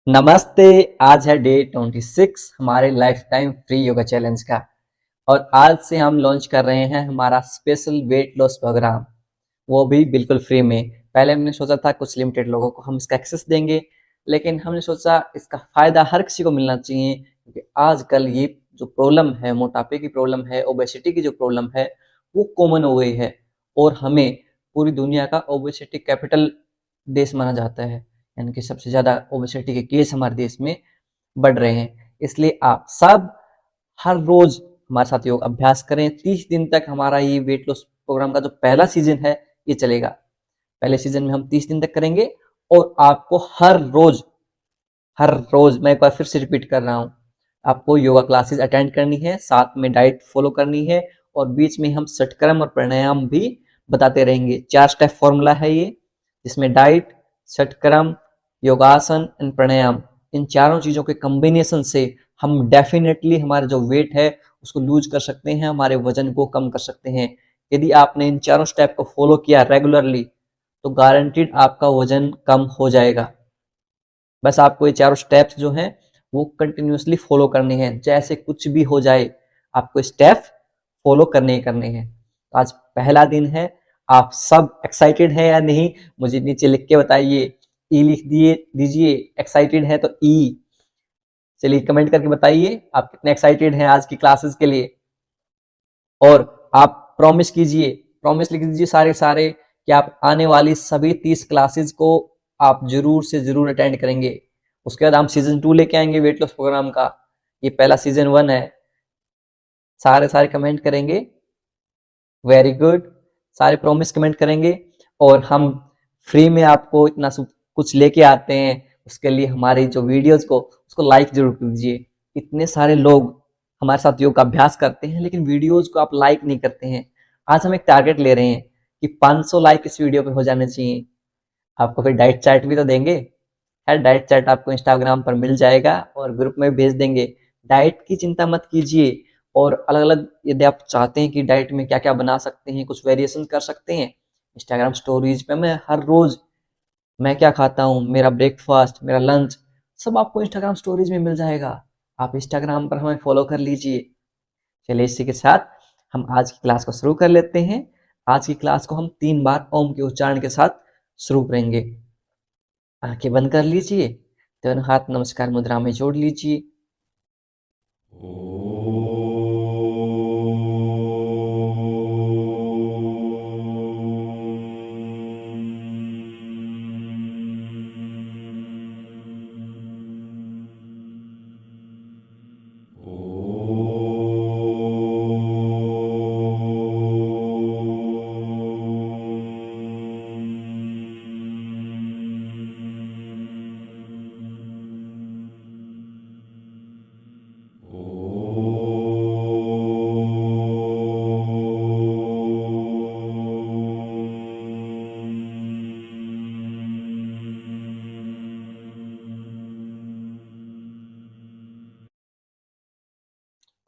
नमस्ते। आज है डे 26 हमारे life time free yoga challenge का। और आज से हम लॉन्च कर रहे हैं हमारा स्पेशल वेट लॉस प्रोग्राम, वो भी बिल्कुल फ्री में। पहले हमने सोचा था कुछ लिमिटेड लोगों को हम इसका एक्सेस देंगे, लेकिन हमने सोचा इसका फायदा हर किसी को मिलना चाहिए, क्योंकि आजकल ये जो प्रॉब्लम है, मोटापे की प्रॉब्लम है, ओबेसिटी की जो प्रॉब्लम है, वो कॉमन हो गई है। और हमें पूरी दुनिया का ओबेसिटी कैपिटल देश माना जाता है, यानी कि सबसे ज़्यादा ओबेसिटी के केस हमारे देश में बढ़ रहे हैं। इसलिए आप सब हर रोज हमारे साथ योग अभ्यास करें। 30 दिन तक हमारा ये वेट लॉस प्रोग्राम का जो पहला सीजन है ये चलेगा। पहले सीजन में हम 30 दिन तक करेंगे और आपको हर रोज मैं एक बार फिर से रिपीट कर रहा हूँ, आपको योगा क्लासेस अटेंड करनी है, साथ में डाइट फॉलो करनी है, और बीच में हम षटक्रम और प्राणायाम भी बताते रहेंगे। 4 स्टेप फॉर्मूला है ये, जिसमें डाइट, षटक्रम, योगासन एंड प्राणायाम, इन चारों चीज़ों के कॉम्बिनेशन से हम डेफिनेटली हमारा जो वेट है उसको लूज कर सकते हैं, हमारे वजन को कम कर सकते हैं। यदि आपने इन चारों स्टेप को फॉलो किया रेगुलरली तो गारंटीड आपका वजन कम हो जाएगा। बस आपको ये चारों स्टेप्स जो हैं वो कंटिन्यूअसली फॉलो करने हैं, जैसे कुछ भी हो जाए आपको स्टेप फॉलो करने ही करने हैं। तो आज पहला दिन है, आप सब एक्साइटेड हैं या नहीं मुझे नीचे लिख के बताइए। ई लिख दिए दीजिए, एक्साइटेड है तो ई। चलिए कमेंट करके बताइए आप कितने एक्साइटेड हैं आज की क्लासेस के लिए। और आप प्रॉमिस कीजिए, प्रॉमिस लिख दीजिए सारे सारे, कि आप आने वाली सभी 30 क्लासेस को आप जरूर से जरूर अटेंड करेंगे। उसके बाद हम सीजन 2 लेके आएंगे वेट लॉस प्रोग्राम का। ये पहला सीजन 1 है। सारे सारे कमेंट करेंगे, वेरी गुड। सारे प्रॉमिस कमेंट करेंगे। और हम फ्री में आपको इतना कुछ लेके आते हैं, उसके लिए हमारी जो वीडियोस को उसको लाइक जरूर कीजिए। इतने सारे लोग हमारे साथ योग का अभ्यास करते हैं, लेकिन वीडियोस को आप लाइक नहीं करते हैं। आज हम एक टारगेट ले रहे हैं कि 500 लाइक इस वीडियो पे हो जाने चाहिए। आपको फिर डाइट चार्ट भी तो देंगे। है, डाइट चार्ट आपको इंस्टाग्राम पर मिल जाएगा और ग्रुप में भेज देंगे। डाइट की चिंता मत कीजिए। और अलग अलग यदि आप चाहते हैं कि डाइट में क्या क्या बना सकते हैं, कुछ वेरिएशन कर सकते हैं, इंस्टाग्राम स्टोरीज पे मैं हर रोज मैं क्या खाता हूँ, मेरा ब्रेकफास्ट, मेरा लंच, सब आपको इंस्टाग्राम स्टोरीज में मिल जाएगा। आप इंस्टाग्राम पर हमें फॉलो कर लीजिए। चलिए इसी के साथ हम आज की क्लास को शुरू कर लेते हैं। आज की क्लास को हम 3 बार ओम के उच्चारण के साथ शुरू करेंगे। आंखें बंद कर लीजिए, दोनों हाथ नमस्कार मुद्रा में जोड़ लीजिए।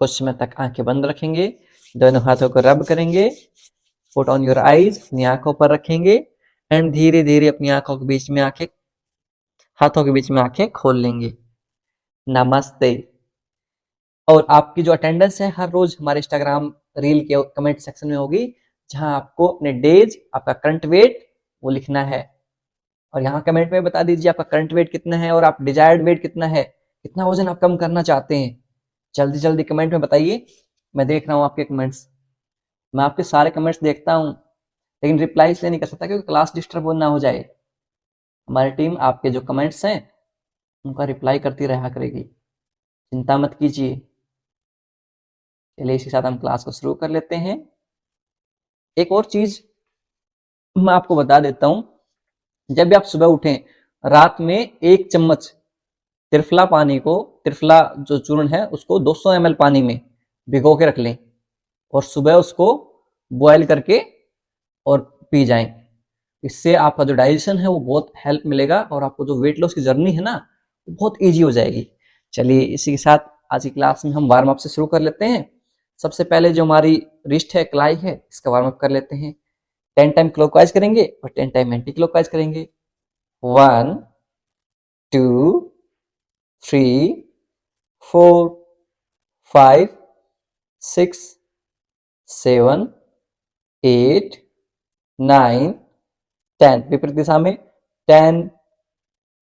कुछ समय तक आंखें बंद रखेंगे, दोनों हाथों को रब करेंगे, पुट ऑन योर आईज, अपनी आंखों पर रखेंगे, एंड धीरे धीरे अपनी आंखों के बीच में आंखें, हाथों के बीच में आंखें खोल लेंगे। नमस्ते। और आपकी जो अटेंडेंस है हर रोज हमारे इंस्टाग्राम रील के कमेंट सेक्शन में होगी, जहां आपको अपने डेज, आपका करंट वेट वो लिखना है। और यहाँ कमेंट में बता दीजिए आपका करंट वेट कितना है और आप डिजायर्ड वेट कितना है, कितना वजन आप कम करना चाहते हैं। जल्दी जल्दी कमेंट में बताइए, मैं देख रहा हूँ आपके कमेंट्स। मैं आपके सारे कमेंट्स देखता हूँ, लेकिन रिप्लाई इसलिए नहीं कर सकता क्योंकि क्लास डिस्टर्ब ना हो जाए। हमारी टीम आपके जो कमेंट्स हैं उनका रिप्लाई करती रहा करेगी, चिंता मत कीजिए। चलिए इसके साथ हम क्लास को शुरू कर लेते हैं। एक और चीज मैं आपको बता देता हूँ, जब भी आप सुबह उठें, रात में 1 चम्मच त्रिफला पानी को, त्रिफला जो चूर्ण है उसको 200 ml पानी में भिगो के रख लें, और सुबह उसको बॉयल करके और पी जाएं। इससे आपका जो डाइजेशन है वो बहुत हेल्प मिलेगा, और आपको जो वेट लॉस की जर्नी है ना वो बहुत ईजी हो जाएगी। चलिए इसी के साथ आज की क्लास में हम वार्म अप से शुरू कर लेते हैं। सबसे पहले जो हमारी रिस्ट है, कलाई है, इसका वार्म अप कर लेते हैं। 10 टाइम क्लॉकवाइज करेंगे और 10 टाइम एंटी क्लॉकवाइज करेंगे। 1 2 3 4 5 6 7 8 9 10। विपरीत दिशा में 10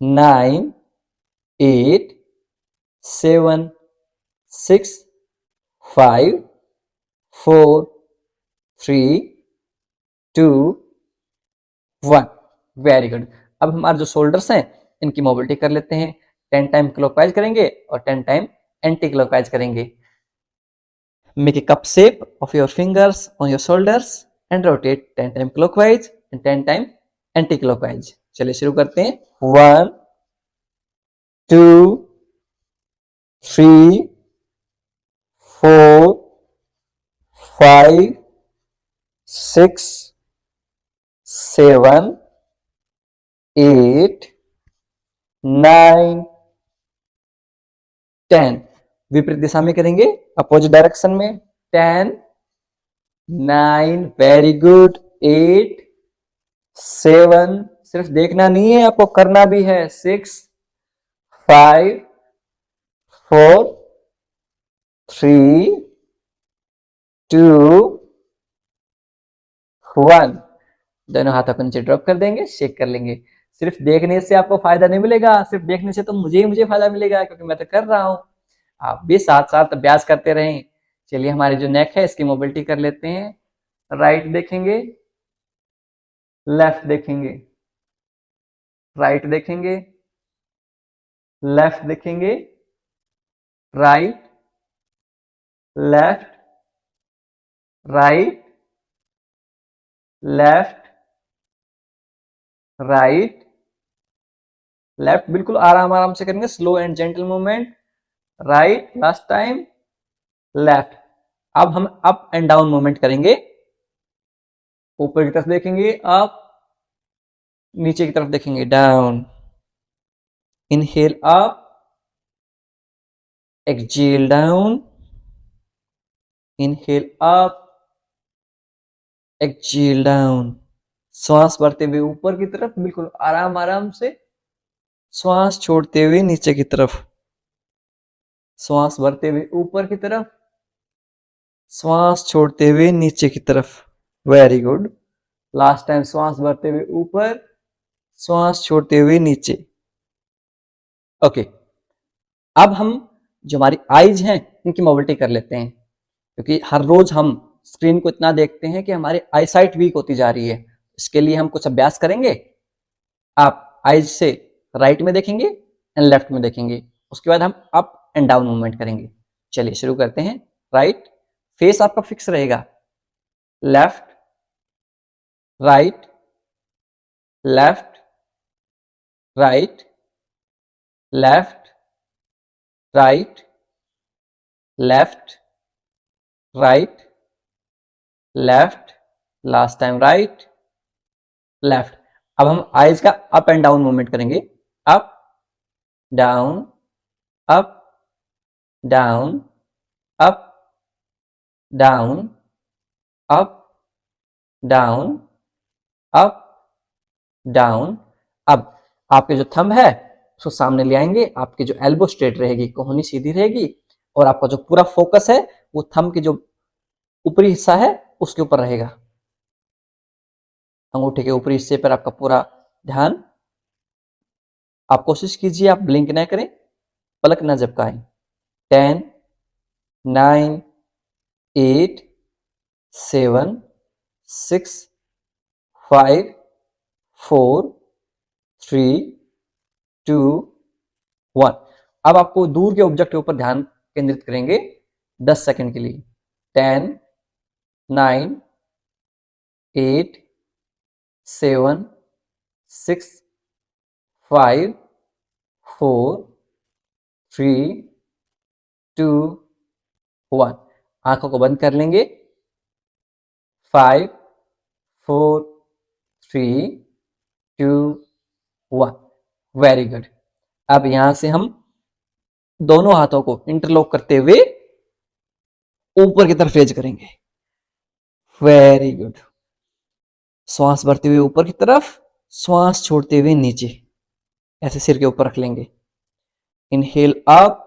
9 8 7 6 5 4 3 2 1। Very good. अब हमारे जो शोल्डर्स हैं इनकी मोबिलिटी कर लेते हैं। 10 टाइम क्लॉकवाइज करेंगे और 10 टाइम एंटी क्लॉकवाइज करेंगे। Make a cup shape of your fingers on your shoulders and rotate 10 time clockwise and 10 time anti clockwise. चलिए शुरू करते हैं। 1 2 3 4 5 6 7 8 9 10। विपरीत दिशा में करेंगे, अपोजिट डायरेक्शन में। 10 9 वेरी गुड 8 7 सिर्फ देखना नहीं है, आपको करना भी है। 6 5 4 3 2 1। दोनों हाथों को नीचे ड्रॉप कर देंगे, शेक कर लेंगे। सिर्फ देखने से आपको फायदा नहीं मिलेगा, सिर्फ देखने से तो मुझे फायदा मिलेगा क्योंकि मैं तो कर रहा हूं। आप भी साथ साथ अभ्यास करते रहें। चलिए हमारी जो नेक है इसकी मोबिलिटी कर लेते हैं। राइट देखेंगे, लेफ्ट देखेंगे, राइट देखेंगे, लेफ्ट देखेंगे, right left, right left, right left. बिल्कुल आराम आराम से करेंगे, slow and gentle movement. Right last time, left. अब हम अप एंड डाउन मूवमेंट करेंगे। ऊपर की तरफ देखेंगे अप, नीचे की तरफ देखेंगे down. Inhale up, exhale down, inhale up, exhale down. श्वास भरते हुए ऊपर की तरफ, बिल्कुल आराम आराम से। श्वास छोड़ते हुए नीचे की तरफ, श्वास भरते हुए ऊपर की तरफ, श्वास छोड़ते हुए नीचे की तरफ। Very good. लास्ट टाइम श्वास भरते हुए ऊपर, श्वास छोड़ते हुए नीचे। ओके। अब हम जो हमारी आईज हैं इनकी मोबिलिटी कर लेते हैं, क्योंकि हर रोज हम स्क्रीन को इतना देखते हैं कि हमारी आई साइट वीक होती जा रही है। इसके लिए हम कुछ अभ्यास करेंगे। आप आईज से राइट में देखेंगे एंड लेफ्ट में देखेंगे, उसके बाद हम अप एंड डाउन मूवमेंट करेंगे। चलिए शुरू करते हैं। राइट, फेस आपका फिक्स रहेगा। Left right, left right, left right, left right, left, last time right, left. अब हम आईज का अप एंड डाउन मूवमेंट करेंगे। Up down, up down, up down, up down, up down. अब आपके जो thumb है उसको सामने ले आएंगे, आपकी जो एल्बो स्ट्रेट रहेगी, कोहनी सीधी रहेगी, और आपका जो पूरा फोकस है वो थंब के जो ऊपरी हिस्सा है उसके ऊपर रहेगा। अंगूठे के ऊपरी हिस्से पर आपका पूरा ध्यान। आप कोशिश कीजिए आप ब्लिंक ना करें, पलक ना झपकाएं। 10 9 8 7 6 5 4 3 2 1। अब आपको दूर के ऑब्जेक्ट के ऊपर ध्यान केंद्रित करेंगे 10 सेकंड के लिए। 10 9 8 7 6 5 4 3 2 1। आंखों को बंद कर लेंगे। 5 4 3 2 1। Very good. अब यहां से हम दोनों हाथों को इंटरलॉक करते हुए ऊपर की तरफ रेज करेंगे। Very good. श्वास भरते हुए ऊपर की तरफ, श्वास छोड़ते हुए नीचे, ऐसे सिर के ऊपर रख लेंगे। इनहेल अप,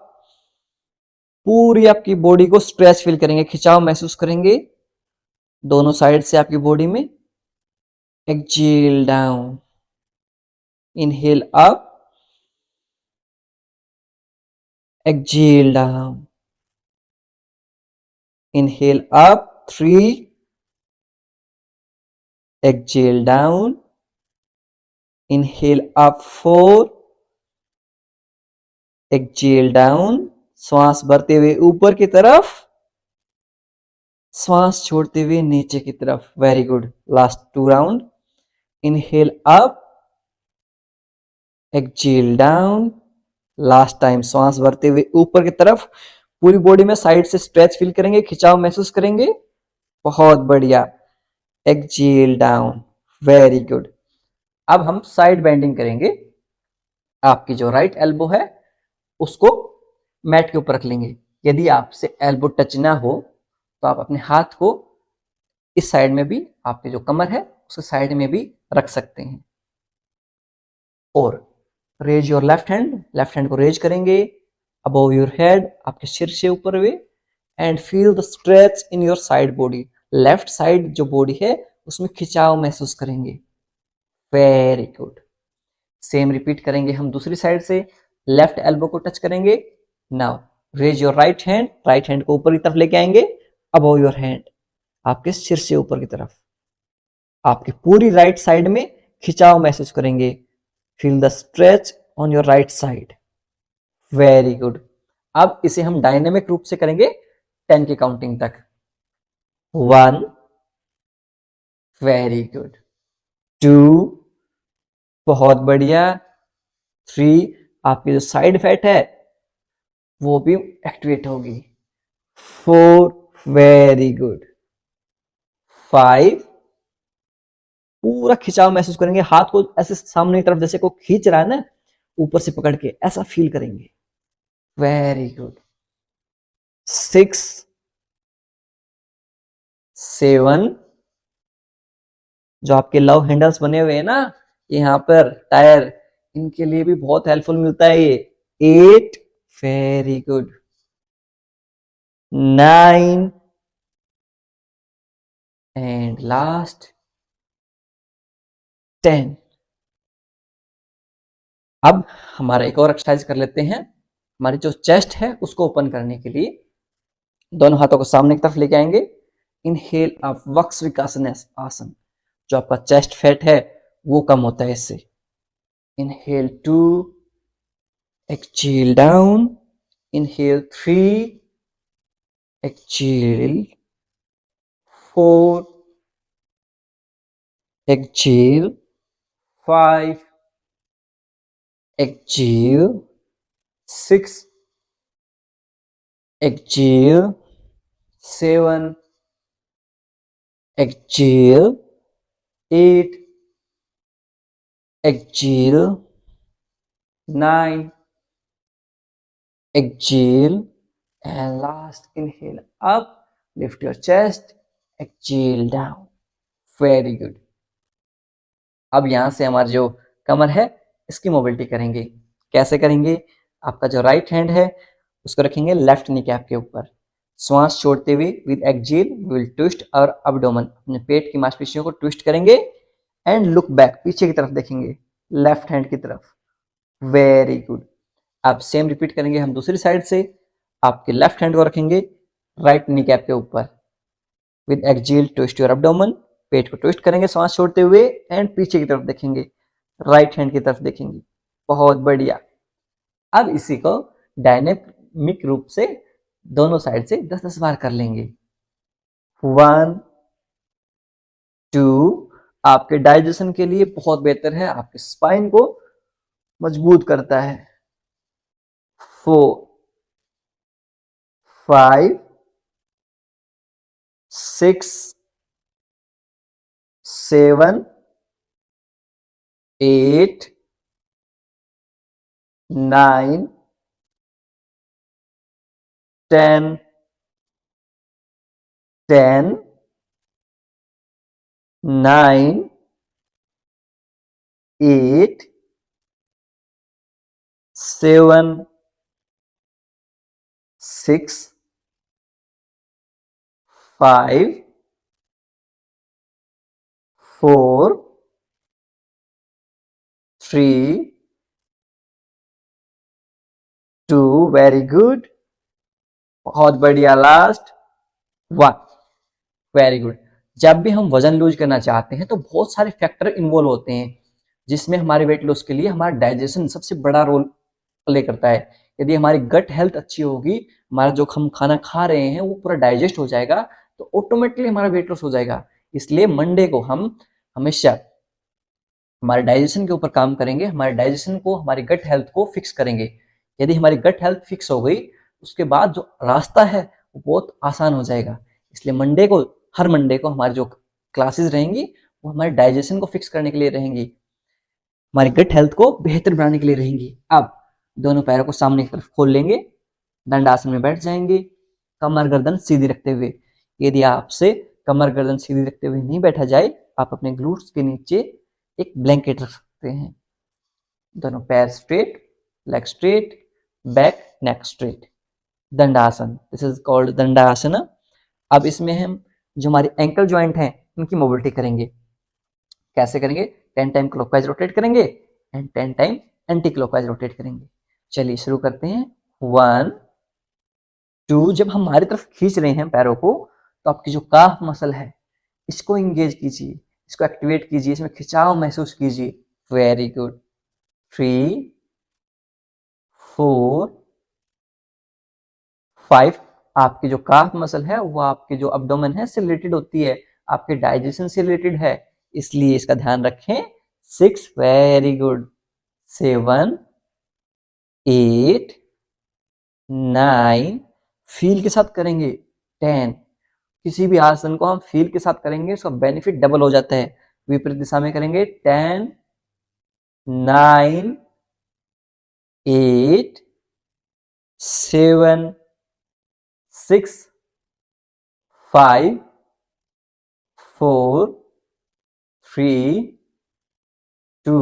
पूरी आपकी बॉडी को स्ट्रेच फील करेंगे, खिंचाव महसूस करेंगे दोनों साइड से आपकी बॉडी में। Exhale down, inhale up, exhale down, inhale up 3, exhale down, inhale up 4, exhale down, श्वास भरते हुए ऊपर की तरफ, श्वास छोड़ते हुए नीचे की तरफ। Very good. Last 2 round. Inhale up, exhale down, last time श्वास भरते हुए ऊपर की तरफ, पूरी बॉडी में साइड से स्ट्रेच फील करेंगे, खिंचाव महसूस करेंगे। बहुत बढ़िया। Exhale down, very good. अब हम साइड बेंडिंग करेंगे। आपकी जो राइट एल्बो है उसको मैट के ऊपर रख लेंगे। यदि आपसे एल्बो टच ना हो तो आप अपने हाथ को इस साइड में भी, आपकी जो कमर है उसके साइड में भी रख सकते हैं। और रेज योर लेफ्ट हैंड को रेज करेंगे अबव योर हेड, आपके सिर से ऊपर हुए, and feel the stretch in your side body. Left side जो बॉडी है उसमें खिंचाव महसूस करेंगे। Very good. सेम रिपीट करेंगे हम दूसरी साइड से। लेफ्ट एल्बो को टच करेंगे। Now raise your right hand को ऊपर की तरफ लेके आएंगे अबव योर हैंड, आपके सिर से ऊपर की तरफ। आपकी पूरी राइट साइड में खिंचाव महसूस करेंगे। Feel the stretch on your right side. Very good. अब इसे हम डायनेमिक रूप से करेंगे 10 की काउंटिंग तक। 1, वेरी गुड। 2, बहुत बढ़िया। 3, आपकी जो साइड फैट है वो भी एक्टिवेट होगी। 4, वेरी गुड। 5, पूरा खिंचाव महसूस करेंगे, हाथ को ऐसे सामने की तरफ जैसे को खींच रहा है ना, ऊपर से पकड़ के ऐसा फील करेंगे। Very good. 6, 7, जो आपके लव हैंडल्स बने हुए हैं ना यहाँ पर टायर, इनके लिए भी बहुत हेल्पफुल मिलता है ये। 8, वेरी गुड। 9 and last 10। अब हमारा एक और एक्सरसाइज कर लेते हैं। हमारी जो चेस्ट है उसको ओपन करने के लिए दोनों हाथों को सामने की तरफ लेके आएंगे। इनहेल आप वक्स विकासन आसन, जो आपका चेस्ट फैट है वो कम होता है इससे। Inhale 2, exhale down, inhale 3, exhale 4, exhale 5, exhale 6, exhale 7, exhale 8, exhale 9, exhale, and last inhale up, lift your chest, exhale down. Very good. अब यहां से हमारी जो कमर है इसकी मोबिलिटी करेंगे। कैसे करेंगे? आपका जो राइट हैंड है उसको रखेंगे लेफ्ट नी कैप के ऊपर। श्वास छोड़ते हुए with exhale we will twist our abdomen, अपने पेट की मांसपेशियों को ट्विस्ट करेंगे एंड लुक बैक, पीछे की तरफ देखेंगे लेफ्ट हैंड की तरफ। Very good. अब सेम रिपीट करेंगे हम दूसरी साइड से। आपके लेफ्ट हैंड को रखेंगे राइट नी कैप के ऊपर। With exhale twist your abdomen, पेट को ट्विस्ट करेंगे सांस छोड़ते हुए एंड पीछे की तरफ देखेंगे, राइट हैंड की तरफ देखेंगे। बहुत बढ़िया। अब इसी को डायनेमिक रूप से दोनों साइड से 10-10 बार कर लेंगे। 1, 2, आपके डाइजेशन के लिए बहुत बेहतर है, आपके स्पाइन को मजबूत करता है। 4, 5, 6, 7, 8, 9, 10, 9, 8, 7, 6 5 4 3 2 वेरी गुड, बहुत बढ़िया, लास्ट 1 वेरी गुड। जब भी हम वजन लूज करना चाहते हैं तो बहुत सारे फैक्टर इन्वॉल्व होते हैं, जिसमें हमारे वेट लॉस के लिए हमारा डाइजेशन सबसे बड़ा रोल प्ले करता है। यदि हमारी गट हेल्थ अच्छी होगी, हमारा जो हम खाना खा रहे हैं वो पूरा डाइजेस्ट हो जाएगा, तो ऑटोमेटिकली हमारा वेट लॉस हो जाएगा। इसलिए मंडे को हम हमेशा हमारे डाइजेशन के ऊपर काम करेंगे, हमारे डाइजेशन को, हमारी गट हेल्थ को फिक्स करेंगे। यदि हमारी गट हेल्थ फिक्स हो गई, उसके बाद जो रास्ता है वो बहुत आसान हो जाएगा। इसलिए मंडे को, हर मंडे को हमारी जो क्लासेस रहेंगी वो हमारे डाइजेशन को फिक्स करने के लिए रहेंगी, हमारी गट हेल्थ को बेहतर बनाने के लिए रहेंगी। अब दोनों पैरों को सामने की तरफ खोल लेंगे, दंडासन में बैठ जाएंगे, कमर गर्दन सीधी रखते हुए। यदि आपसे कमर गर्दन सीधी रखते हुए नहीं बैठा जाए, आप अपने ग्लूट्स के नीचे एक ब्लैंकेट रख सकते हैं। दोनों पैर straight, leg straight, back neck straight, Dandasana, this is called Dandasana. अब इसमें हम जो हमारी एंकल ज्वाइंट हैं उनकी मोबिलिटी करेंगे। कैसे करेंगे? 10 टाइम क्लॉकवाइज रोटेट करेंगे and 10 time anti clockwise rotate करेंगे। चलिए शुरू करते हैं। 1 2, जब हम हमारी तरफ खींच रहे हैं पैरों को, तो आपकी जो काफ मसल है इसको इंगेज कीजिए, इसको एक्टिवेट कीजिए, इसमें खिंचाव महसूस कीजिए। Very good. 3 4 5, आपकी जो काफ मसल है वो आपके जो अब्डोमेन है से रिलेटेड होती है, आपके डाइजेशन से रिलेटेड है, इसलिए इसका ध्यान रखें। 6 वेरी गुड। 7 8 9, फील के साथ करेंगे। 10, किसी भी आसन को हम फील के साथ करेंगे, उसका बेनिफिट डबल हो जाता है। विपरीत दिशा में करेंगे। 10 9 8 7 6 5 4 3 2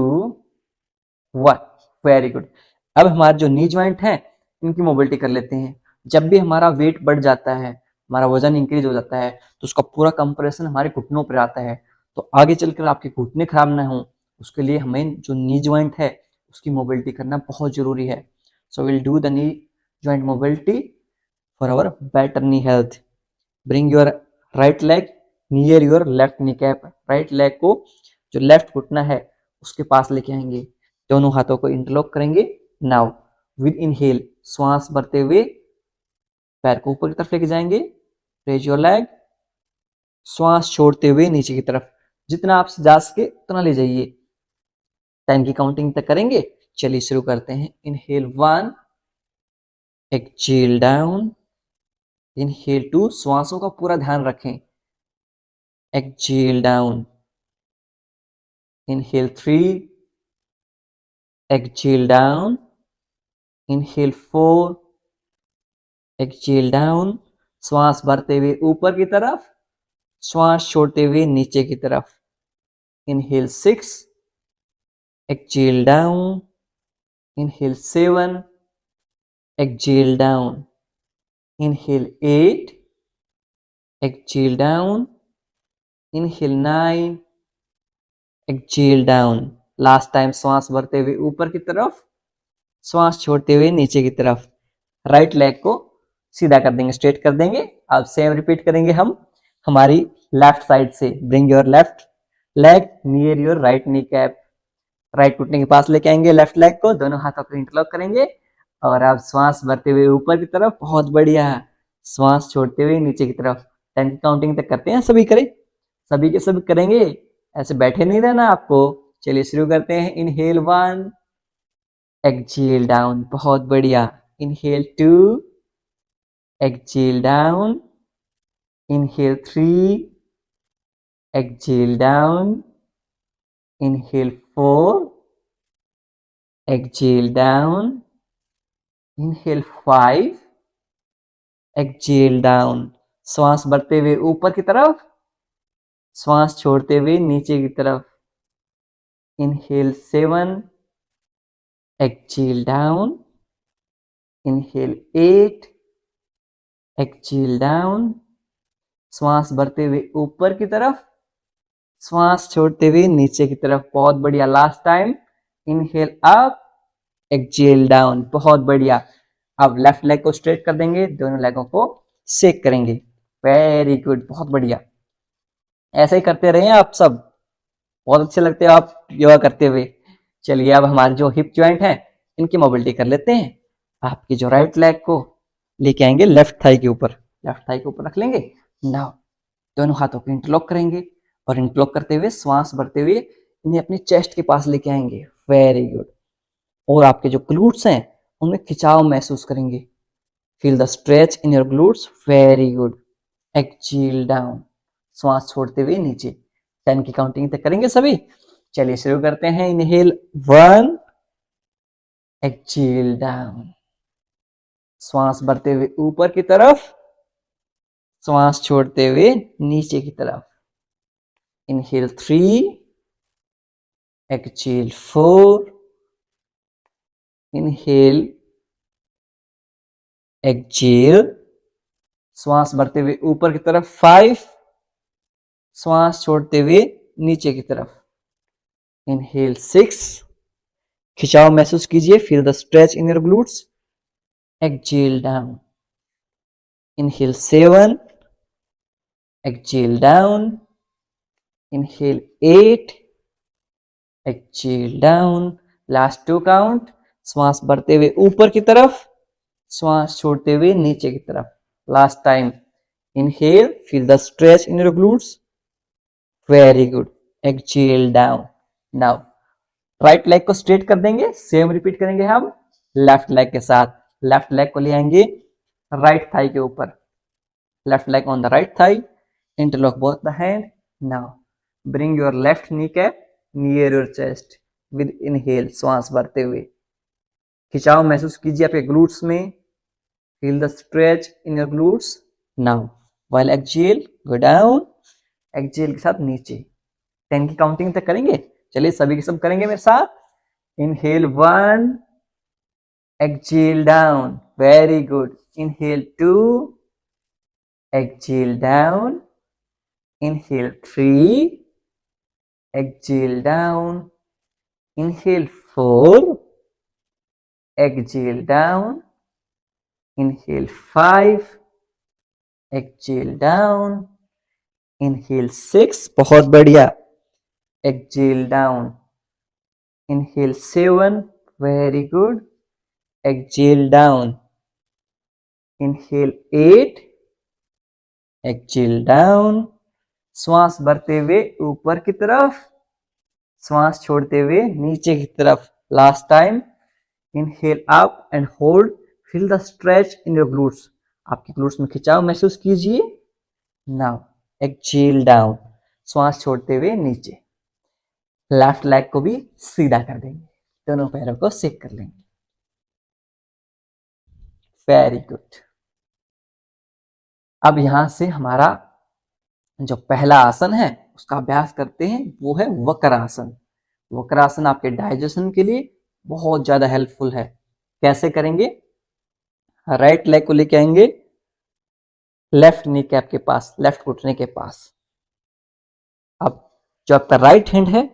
1 वेरी गुड। अब हमारे जो नी ज्वाइंट है इनकी मोबिलिटी कर लेते हैं। जब भी हमारा वेट बढ़ जाता है, हमारा वजन इंक्रीज हो जाता है, तो उसका पूरा कंप्रेशन हमारे घुटनों पर आता है। तो आगे चलकर आपके घुटने खराब ना हो, उसके लिए हमें जो नी ज्वाइंट है उसकी मोबिलिटी करना बहुत जरूरी है। So will do the knee joint mobility for our better knee health. Bring your right leg near your left knee cap. Right leg को, जो लेफ्ट घुटना है उसके पास लेके आएंगे, दोनों हाथों को इंटरलॉक करेंगे। नाउ विद इनहेल, श्वास भरते हुए पैर को ऊपर की तरफ लेके जाएंगे। रेज योर लेग, श्वास छोड़ते हुए नीचे की तरफ, जितना आपसे जा सके उतना ले जाइए। 10 की काउंटिंग तक करेंगे। चलिए शुरू करते हैं। इनहेल 1, एक्सहेल डाउन, इनहेल 2, श्वासों का पूरा ध्यान रखें। Exhale down, inhale 3, exhale down, inhale 4, exhale down, श्वास भरते हुए ऊपर की तरफ, श्वास छोड़ते हुए नीचे की तरफ। Inhale 6, exhale down, inhale 7, exhale down, inhale 8, exhale down, inhale 9, exhale down. Last time श्वास भरते हुए ऊपर की तरफ, श्वास छोड़ते हुए नीचे की तरफ। राइट लेग को सीधा कर देंगे, स्ट्रेट कर देंगे। अब सेम रिपीट करेंगे हम हमारी लेफ्ट साइड से। Bring your left leg near your right knee cap. Right घुटने के पास लेके आएंगे लेफ्ट लेग को, दोनों हाथों को इंटरलॉक करेंगे और अब श्वास भरते हुए ऊपर की तरफ, बहुत बढ़िया, श्वास छोड़ते हुए नीचे की तरफ। 10 की काउंटिंग तक करते हैं, सभी करें, सभी के सभी करेंगे, ऐसे बैठे नहीं रहना आपको। चलिए शुरू करते हैं। इनहेल 1, एक्सहेल डाउन, बहुत बढ़िया। Inhale 2, exhale down, inhale 3, exhale down, inhale 4, exhale down, inhale 5, exhale down. श्वास भरते हुए ऊपर की तरफ, श्वास छोड़ते हुए नीचे की तरफ। Inhale 7, exhale down, inhale 8, exhale down, श्वास भरते हुए ऊपर की तरफ, श्वास छोड़ते हुए नीचे की तरफ। बहुत बढ़िया। Last time, inhale up, exhale down. बहुत बढ़िया। अब लेफ्ट लेग को स्ट्रेट कर देंगे, दोनों लेगों को शेक करेंगे। वेरी गुड, बहुत बढ़िया। ऐसे ही करते रहिए आप सब, बहुत अच्छे लगते हो आप योगा करते हुए। चलिए अब हमारे जो हिप जॉइंट है इनकी मोबिलिटी कर लेते हैं। आपकी जो राइट लेग को लेके आएंगे लेफ्ट थाई के ऊपर, लेफ्ट थाई के ऊपर रख लेंगे। नाउ दोनों हाथों को इंटरलॉक करेंगे और इंटरलॉक करते हुए श्वास भरते हुए इन्हें अपनी चेस्ट के पास लेके आएंगे। Very good. और आपके जो ग्लूट्स हैं उनमें खिंचाव महसूस करेंगे। Feel the stretch in your glutes. Very good. Exhale down, श्वास छोड़ते हुए नीचे। 10 की काउंटिंग तक करेंगे सभी। चलिए शुरू करते हैं। इनहेल 1, एक्सहेल डाउन, श्वास भरते हुए ऊपर की तरफ, श्वास छोड़ते हुए नीचे की तरफ। इनहेल 3, एक्सहेल 4, इनहेल, एक्सहेल, श्वास भरते हुए ऊपर की तरफ 5, श्वास छोड़ते हुए नीचे की तरफ। इनहेल 6, खिंचाव महसूस कीजिए। Feel the stretch in your glutes. Exhale down. Inhale 7, exhale down. Inhale 8, exhale down. Last 2 count. श्वास भरते हुए ऊपर की तरफ, श्वास छोड़ते हुए नीचे की तरफ। Last time. Inhale, feel the stretch in your glutes. Very good. Exhale down. Now right leg को स्ट्रेट कर देंगे। सेम रिपीट करेंगे हम लेफ्ट लेग के साथ। लेफ्ट लेग को ले आएंगे राइट थाई के ऊपर। Left leg on the right thigh, interlock both the hand. Now bring your left knee cap near your chest with inhale, श्वास भरते हुए। खिंचाव महसूस कीजिए आपके ग्लूट्स में। Feel the stretch in your glutes. Now while exhale, go down, exhale के साथ नीचे। 10 की काउंटिंग तक करेंगे। चलिए सभी के सब करेंगे मेरे साथ। Inhale 1, exhale down. Very good. Inhale 2, exhale down. Inhale 3, exhale down. Inhale 4, exhale down. Inhale 5, exhale down. Inhale 6, बहुत बढ़िया, exhale down. Inhale 7, very good, exhale down. Inhale 8, exhale down. श्वास भरते हुए ऊपर की तरफ, श्वास छोड़ते हुए नीचे की तरफ। Last time. Inhale up and hold, feel the stretch in your glutes. आपके ग्लूट्स में खिंचाव महसूस कीजिए। नाउ एक्सहेल डाउन, श्वास छोड़ते हुए नीचे। लेफ्ट लेग को भी सीधा कर देंगे, दोनों पैरों को शेक कर लेंगे। Very good. अब यहां से हमारा जो पहला आसन है उसका अभ्यास करते हैं, वो है वक्रासन। वक्रासन आपके डाइजेशन के लिए बहुत ज्यादा हेल्पफुल है। कैसे करेंगे? राइट लेग को लेके आएंगे लेफ्ट नी कैप के पास, लेफ्ट घुटने के पास। अब जो आपका राइट हैंड है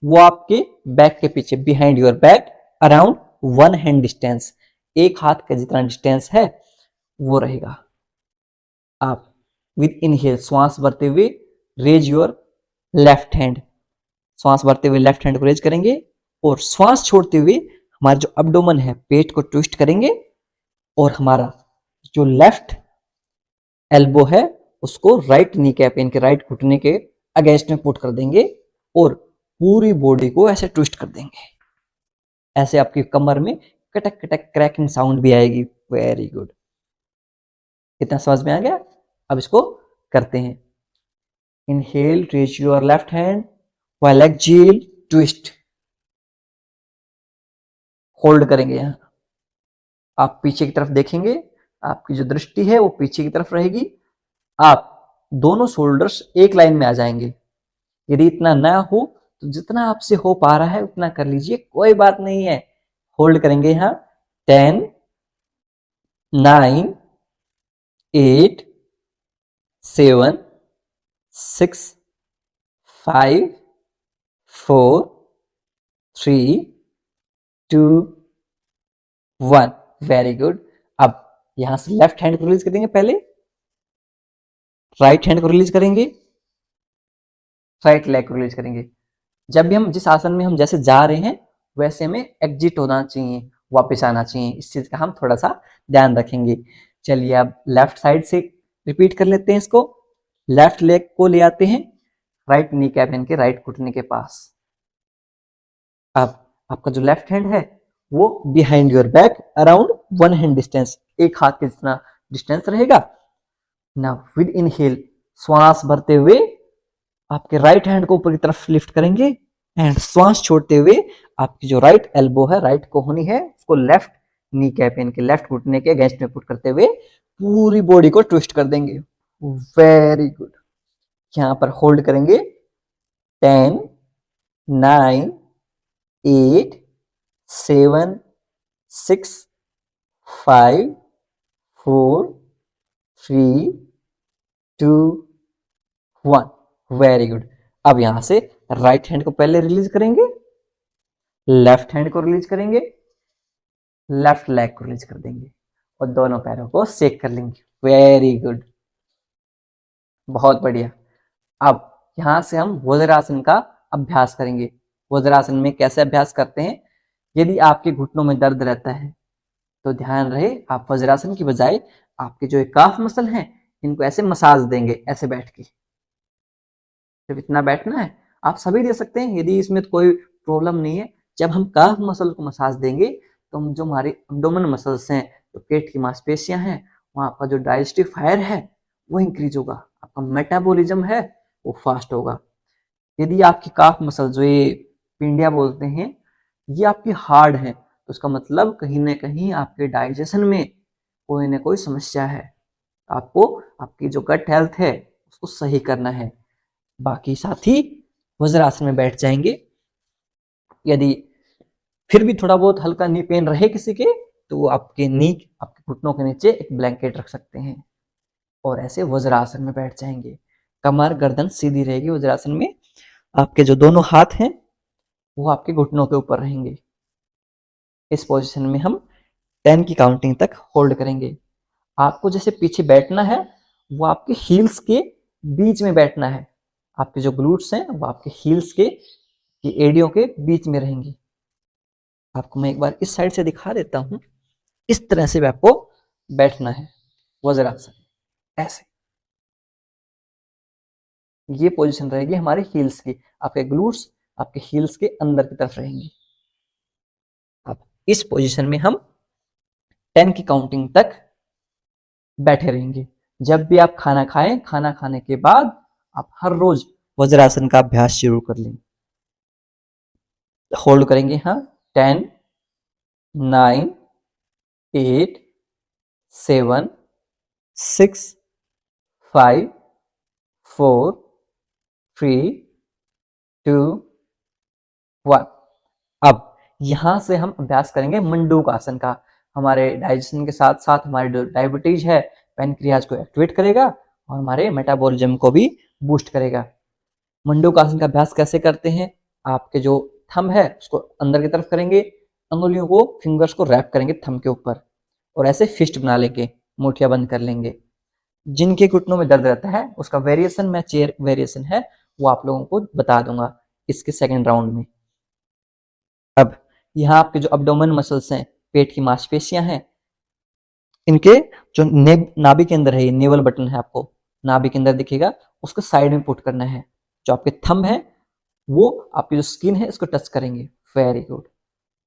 वो आपके बैक के पीछे, behind your back, around 1 hand distance, एक हाथ का जितना डिस्टेंस है वो रहेगा। आप विद इनहेल श्वास भरते हुए रेज योर लेफ्ट हैंड, श्वास भरते हुए लेफ्ट हैंड को रेज करेंगे और श्वास छोड़ते हुए हमारा जो अब्डोमन है, पेट को ट्विस्ट करेंगे और हमारा जो लेफ्ट एल्बो है उसको राइट नी कैप, इनके राइट घुटने के अगेंस्ट में पुट कर देंगे और पूरी बॉडी को ऐसे ट्विस्ट कर देंगे। ऐसे आपकी कमर में कटक कटक क्रैकिंग साउंड भी आएगी। Very good. कितना समझ में आ गया? अब इसको करते हैं। Inhale, raise your left hand, while exhale, twist. Hold करेंगे यहां। आप पीछे की तरफ देखेंगे, आपकी जो दृष्टि है वो पीछे की तरफ रहेगी। आप दोनों शोल्डर्स एक लाइन में आ जाएंगे। यदि इतना ना हो तो जितना आपसे हो पा रहा है उतना कर लीजिए, कोई बात नहीं है। होल्ड करेंगे यहां। 10, 9, 8 7 6 5 4 3 2 1। Very good. अब यहां से लेफ्ट हैंड को रिलीज करेंगे, पहले राइट हैंड को रिलीज करेंगे, राइट लेग को रिलीज करेंगे। जब भी हम जिस आसन में हम जैसे जा रहे हैं वैसे हमें एग्जिट होना चाहिए, वापस आना चाहिए। इस चीज का हम थोड़ा सा ध्यान रखेंगे। चलिए अब लेफ्ट साइड से रिपीट कर लेते हैं इसको। लेफ्ट लेग को ले आते हैं राइट नी कैप यानी कि राइट घुटने के पास। अब आपका जो लेफ्ट हैंड है वो behind your back around 1 hand distance, एक हाथ के जितना डिस्टेंस रहेगा। नाउ विद इनहेल, श्वास भरते हुए आपके राइट हैंड को ऊपर की तरफ लिफ्ट करेंगे एंड श्वास छोड़ते हुए आपकी जो राइट एल्बो है, राइट कोहनी है, उसको लेफ्ट नी कैप यानी कि लेफ्ट घुटने के अगेंस्ट में पुट करते हुए पूरी बॉडी को ट्विस्ट कर देंगे। Very good. यहां पर होल्ड करेंगे 10 9 8 7 6 5 4 3 2 1। Very good. अब यहां से राइट हैंड को पहले रिलीज करेंगे, लेफ्ट हैंड को रिलीज करेंगे, लेफ्ट लेग को रिलीज कर देंगे और दोनों पैरों को शेक कर लेंगे। वेरी गुड, बहुत बढ़िया। अब यहां से हम वज्रासन का अभ्यास करेंगे। वज्रासन में कैसे अभ्यास करते हैं? यदि आपके घुटनों में दर्द रहता है तो ध्यान रहे आप वज्रासन की बजाय आपके जो काफ मसल हैं इनको ऐसे मसाज देंगे, ऐसे बैठ के। सिर्फ इतना बैठना है, आप सभी दे सकते हैं यदि इसमें कोई प्रॉब्लम नहीं है। जब हम काफ मसल को मसाज देंगे तो हम जो हमारे अब्डोमेन मसल्स हैं, जो पेट की मांसपेशियां हैं, वहां आपका जो डाइजेस्टिव फायर है वो इंक्रीज होगा, आपका मेटाबॉलिज्म है वो फास्ट होगा। यदि आपकी काफ मसल जो ये पिंडिया बोलते हैं ये आपकी हार्ड है तो उसका मतलब कहीं ना कहीं आपके डाइजेशन में कोई ना कोई समस्या है। आपको आपकी जो गट हेल्थ है उसको सही करना है। बाकी साथी वज्रासन में बैठ जाएंगे। यदि फिर भी थोड़ा बहुत हल्का नी पेन रहे किसी के तो वो आपके नी, आपके घुटनों के नीचे एक ब्लैंकेट रख सकते हैं और ऐसे वज्रासन में बैठ जाएंगे। कमर गर्दन सीधी रहेगी वज्रासन में। आपके जो दोनों हाथ हैं वो आपके घुटनों के ऊपर रहेंगे। इस पोजीशन में हम 10 की काउंटिंग तक होल्ड करेंगे। आपको जैसे पीछे बैठना है वो आपके हील्स के बीच में बैठना है। आपके जो ग्लूट्स हैं वो आपके हील्स के एड़ियों के बीच में रहेंगी। आपको मैं एक बार इस साइड से दिखा देता हूं। इस तरह से भी आपको बैठना है वज्रासन, ऐसे। ये पोजीशन रहेगी हमारे हील्स की, आपके ग्लूट्स आपके हील्स के अंदर की तरफ रहेंगे। अब इस पोजीशन में हम 10 की काउंटिंग तक बैठे रहेंगे। जब भी आप खाना खाएं, खाना खाने के बाद आप हर रोज वज्रासन का अभ्यास शुरू कर लें। होल्ड करेंगे, हाँ। 10 9 8 7 6 5 4 3 2 1। अब यहां से हम अभ्यास करेंगे मंडूक आसन का। हमारे डाइजेशन के साथ साथ हमारे जो डायबिटीज है, पेनक्रियाज को एक्टिवेट करेगा और हमारे मेटाबॉलिज्म को भी बूस्ट करेगा। मंडूक आसन का अभ्यास कैसे करते हैं? आपके जो थंब है उसको अंदर की तरफ करेंगे, अंगुलियों को, फिंगर्स को रैप करेंगे थंब के ऊपर और ऐसे फिस्ट बना लेंगे, मुठिया बंद कर लेंगे। जिनके घुटनों में दर्द रहता है उसका वेरिएशन, मैं चेयर वेरिएशन है वो आप लोगों को बता दूंगा इसके सेकंड राउंड में। अब यहाँ आपके जो अब्डोमेन मसल्स हैं, पेट की मांसपेशियां हैं, इनके जो नाभि के अंदर है, ये नेवल बटन है, आपको नाभि के अंदर दिखेगा, उसको साइड में पुट करना है। जो आपके थंब है वो आपकी जो स्किन है इसको टच करेंगे। Very good.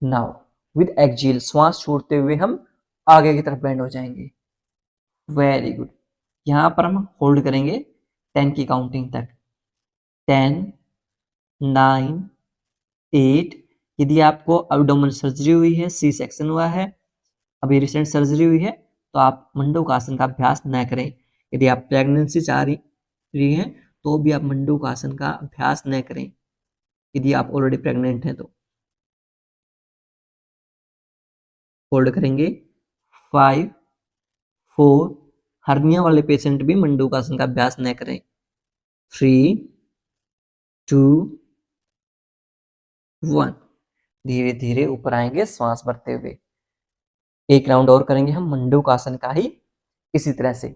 Now with exhale, श्वास छोड़ते हुए हम आगे की तरफ बेंड हो जाएंगे। Very good. यहां पर हम होल्ड करेंगे 10 की काउंटिंग तक। 10 9 8। यदि आपको अब्डोमेन सर्जरी हुई है, सी सेक्शन हुआ है, अभी रिसेंट सर्जरी हुई है, तो आप मंडूक आसन का अभ्यास न करें। यदि आप प्रेगनेंसी चाह रही हैं तो भी आप मंडूक आसन का अभ्यास न करें, यदि आप ऑलरेडी प्रेग्नेंट हैं तो। होल्ड करेंगे 5 4 हर्निया वाले पेशेंट भी मंडूकासन का अभ्यास न करें। 3, 2, 1। धीरे धीरे ऊपर आएंगे श्वास भरते हुए। एक राउंड और करेंगे हम मंडूकासन का ही इसी तरह से।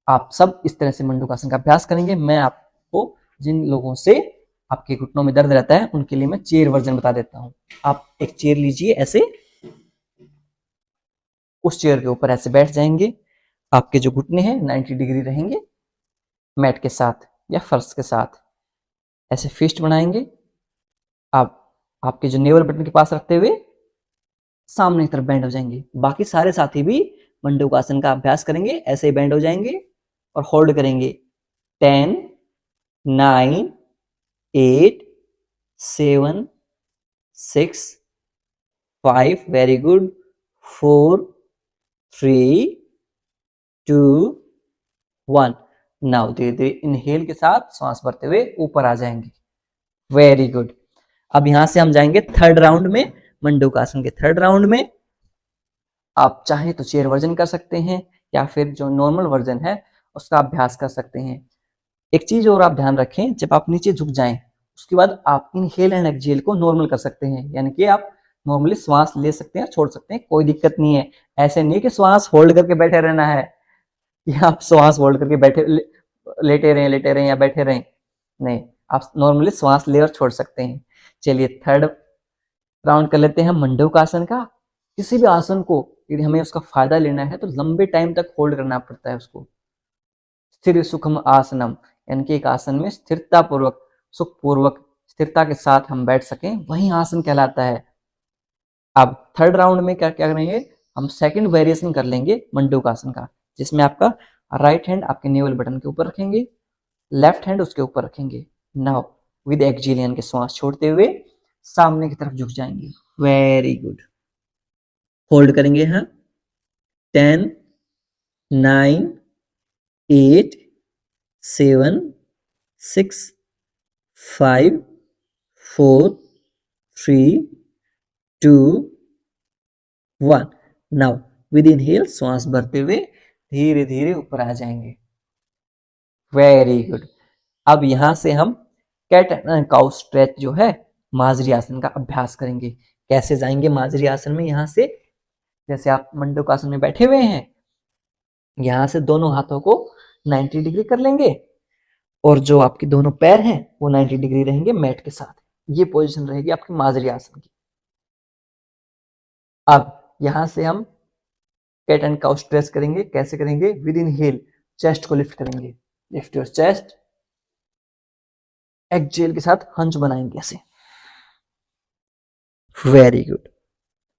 आप सब इस तरह से मंडूकासन का अभ्यास करेंगे। मैं आपको जिन लोगों से आपके घुटनों में दर्द रहता है उनके लिए मैं चेयर वर्जन बता देता हूं। आप एक चेयर लीजिए, ऐसे उस चेयर के ऊपर ऐसे बैठ जाएंगे। आपके जो घुटने हैं 90 डिग्री रहेंगे मैट के साथ या फर्श के साथ। ऐसे फिस्ट बनाएंगे। आप आपके जो नेवल बटन के पास रखते हुए सामने की तरफ बैंड हो जाएंगे। बाकी सारे साथी भी मंडूकासन का अभ्यास करेंगे, ऐसे ही बैंड हो जाएंगे और होल्ड करेंगे। 10, 9, 8, 7, 6, 5, वेरी गुड, 4, 3, 2, 1। नाउ धीरे धीरे इनहेल के साथ सांस भरते हुए ऊपर आ जाएंगे। Very good. अब यहां से हम जाएंगे थर्ड राउंड में। मंडूकासन के थर्ड राउंड में आप चाहें तो चेयर वर्जन कर सकते हैं या फिर जो नॉर्मल वर्जन है उसका अभ्यास कर सकते हैं। एक चीज और आप ध्यान रखें, जब आप नीचे झुक जाएं उसके बाद आप इनहेल एंड एक्सहेल को नॉर्मल कर सकते हैं, यानी कि आप नॉर्मली श्वास ले सकते हैं, छोड़ सकते हैं, कोई दिक्कत नहीं है। ऐसे नहीं कि श्वास होल्ड करके बैठे रहना है या आप श्वास होल्ड करके लेटे रहें या बैठे रहें। नहीं, आप नॉर्मली श्वास ले और छोड़ सकते हैं। चलिए थर्ड राउंड कर लेते हैं मंडूकासन का। किसी भी आसन को यदि हमें उसका फायदा लेना है तो लंबे टाइम तक होल्ड करना पड़ता है उसको। स्थिर सुखम आसनम, यानी कि एक आसन में स्थिरता पूर्वक, सुखपूर्वक, स्थिरता के साथ हम बैठ सकें, वही आसन कहलाता है। अब थर्ड राउंड में क्या क्या करेंगे, हम सेकंड वेरिएशन कर लेंगे मंडूकासन का, जिसमें आपका राइट हैंड आपके नेवल बटन के ऊपर रखेंगे, लेफ्ट हैंड उसके ऊपर रखेंगे। नाउ विद एक्सहेल के श्वास छोड़ते हुए सामने की तरफ झुक जाएंगे। Very good. होल्ड करेंगे यहाँ 10, 9, 8, 7, 6, 5, 4, 3, 2, 1। नाउ विद इनहेल श्वास भरते हुए धीरे धीरे ऊपर आ जाएंगे। Very good. अब यहां से हम कैट एंड काउ स्ट्रेच जो है माजरी आसन का अभ्यास करेंगे। कैसे जाएंगे माजरी आसन में, यहां से जैसे आप मंडूकासन में बैठे हुए हैं, यहां से दोनों हाथों को 90 डिग्री कर लेंगे और जो आपके दोनों पैर हैं वो 90 डिग्री रहेंगे मैट के साथ। ये पोजीशन रहेगी आपकी माजरी आसन की। अब यहां से हम कैट एंड काउ स्ट्रेच करेंगे। कैसे करेंगे, विद इनहेल चेस्ट को लिफ्ट करेंगे, लिफ्ट योर चेस्ट। एक्सहेल के साथ हंच बनाएंगे ऐसे। Very good.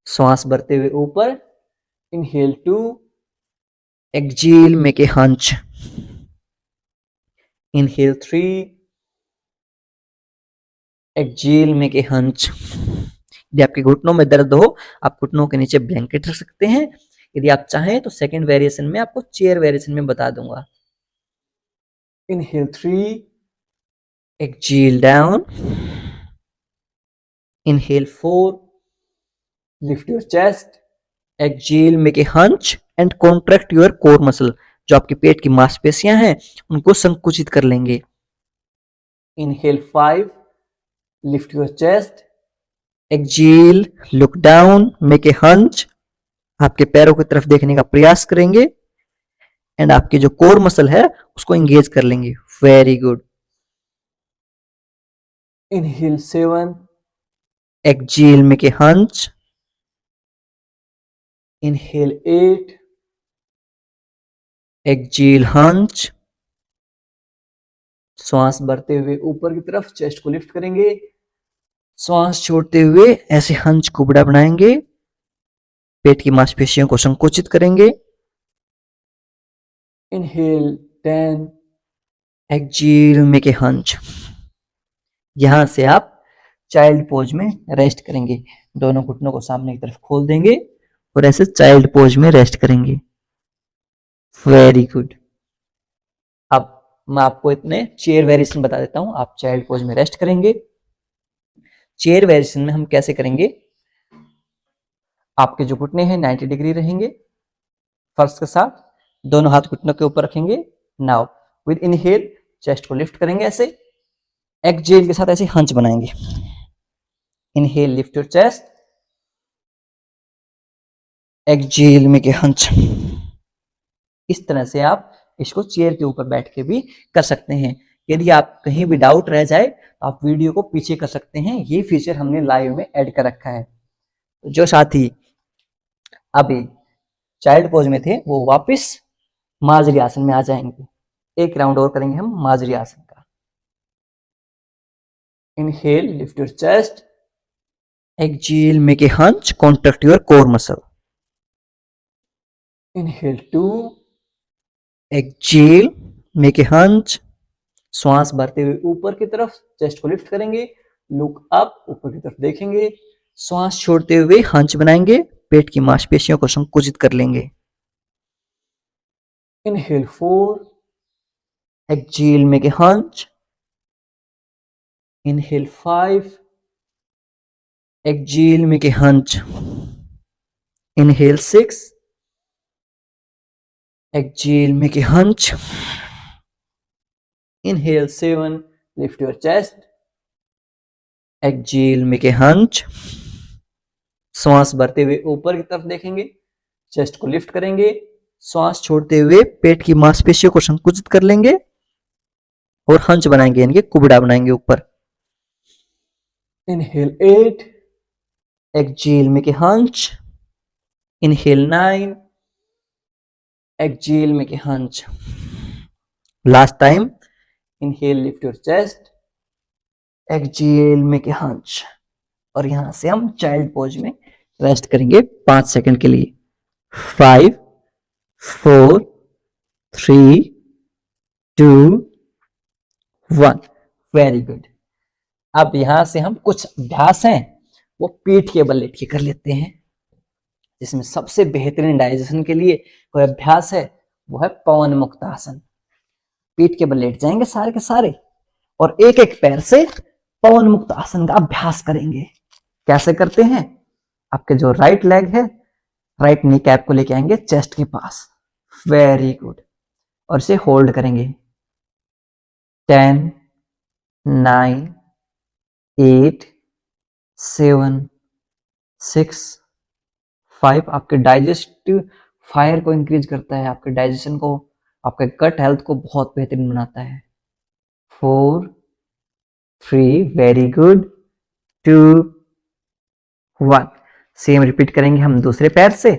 श्वास भरते हुए ऊपर, inhale 2, exhale make a hunch, inhale 3, exhale make a hunch. यदि आपके घुटनों में दर्द हो आप घुटनों के नीचे ब्लैंकेट रख सकते हैं। यदि आप चाहें तो सेकंड वेरिएशन में आपको चेयर वेरिएशन में बता दूंगा। Inhale 3, exhale down, inhale 4, lift your chest, exhale make a hunch and contract your core muscle. जो आपके पेट की मांसपेशियां हैं उनको संकुचित कर लेंगे। Inhale 5, lift your chest, exhale look down, make a hunch. आपके पैरों की तरफ देखने का प्रयास करेंगे एंड आपके जो कोर मसल है उसको एंगेज कर लेंगे। Very good. Inhale 7, exhale make a hunch, inhale 8, exhale hunch. श्वास भरते हुए ऊपर की तरफ चेस्ट को लिफ्ट करेंगे, श्वास छोड़ते हुए ऐसे हंच कुबड़ा बनाएंगे, पेट की मांसपेशियों को संकुचित करेंगे। Inhale 10, exhale make a hunch. यहां से आप चाइल्ड पोज में रेस्ट करेंगे। दोनों घुटनों को सामने की तरफ खोल देंगे और ऐसे चाइल्ड पोज में रेस्ट करेंगे। Very good. अब मैं आपको इतने चेयर वेरिएशन बता देता हूं। आप चाइल्ड पोज में रेस्ट करेंगे। चेयर वेरिएशन में हम कैसे करेंगे, आपके जो घुटने हैं 90 डिग्री रहेंगे फर्श के साथ, दोनों हाथ घुटनों के ऊपर रखेंगे। नाउ विद इनहेल चेस्ट को लिफ्ट करेंगे ऐसे, एक्सहेल के साथ ऐसे हंच बनाएंगे। Inhale lift your chest, exhale make a hunch. इस तरह से आप इसको चेयर के ऊपर बैठ के भी कर सकते हैं। यदि आप कहीं भी डाउट रह जाए तो आप वीडियो को पीछे कर सकते हैं, ये फीचर हमने लाइव में ऐड कर रखा है। जो साथी अभी चाइल्ड पोज में थे वो वापस माजरी आसन में आ जाएंगे। एक राउंड और करेंगे हम माजरी आसन का। Inhale lift your chest, exhale make a hunch, contract your core muscle. Inhale 2, exhale make a hunch, श्वास भरते हुए ऊपर की तरफ चेस्ट को लिफ्ट करेंगे, लुक अप, ऊपर की तरफ देखेंगे, श्वास छोड़ते हुए हंच बनाएंगे, पेट की मांसपेशियों को संकुचित कर लेंगे। Inhale 4, exhale make a hunch, inhale 5, exhale make a hunch, inhale 6, exhale make a hunch, inhale 7, lift your chest, exhale make a hunch, श्वास भरते हुए ऊपर की तरफ देखेंगे, चेस्ट को लिफ्ट करेंगे, श्वास छोड़ते हुए पेट की मांसपेशियों को संकुचित कर लेंगे और हंच बनाएंगे, यानी कि कुबड़ा बनाएंगे ऊपर। Inhale 8, exhale make a hunch, inhale 9, exhale make a hunch. Last time, inhale lift your chest, exhale make a hunch. और यहां से हम चाइल्ड पोज में रेस्ट करेंगे 5 सेकंड के लिए। 5, 4, 3, 2, 1। Very good. अब यहां से हम कुछ अभ्यास हैं वो पीठ के बल लेट के कर लेते हैं, जिसमें सबसे बेहतरीन डाइजेशन के लिए कोई अभ्यास है वो है पवन मुक्त आसन। पीठ के बल लेट जाएंगे सारे के सारे और एक एक पैर से पवन मुक्त आसन का अभ्यास करेंगे। कैसे करते हैं? आपके जो राइट लेग है, राइट नी कैप को लेके आएंगे चेस्ट के पास। Very good. और इसे होल्ड करेंगे। 10, 9, 8, 7, 6, 5। आपके डाइजेस्टिव फायर को इंक्रीज करता है, आपके डाइजेशन को, आपके गट हेल्थ को बहुत बेहतरीन बनाता है। 4, 3, वेरी गुड, 2, 1। सेम रिपीट करेंगे हम दूसरे पैर से।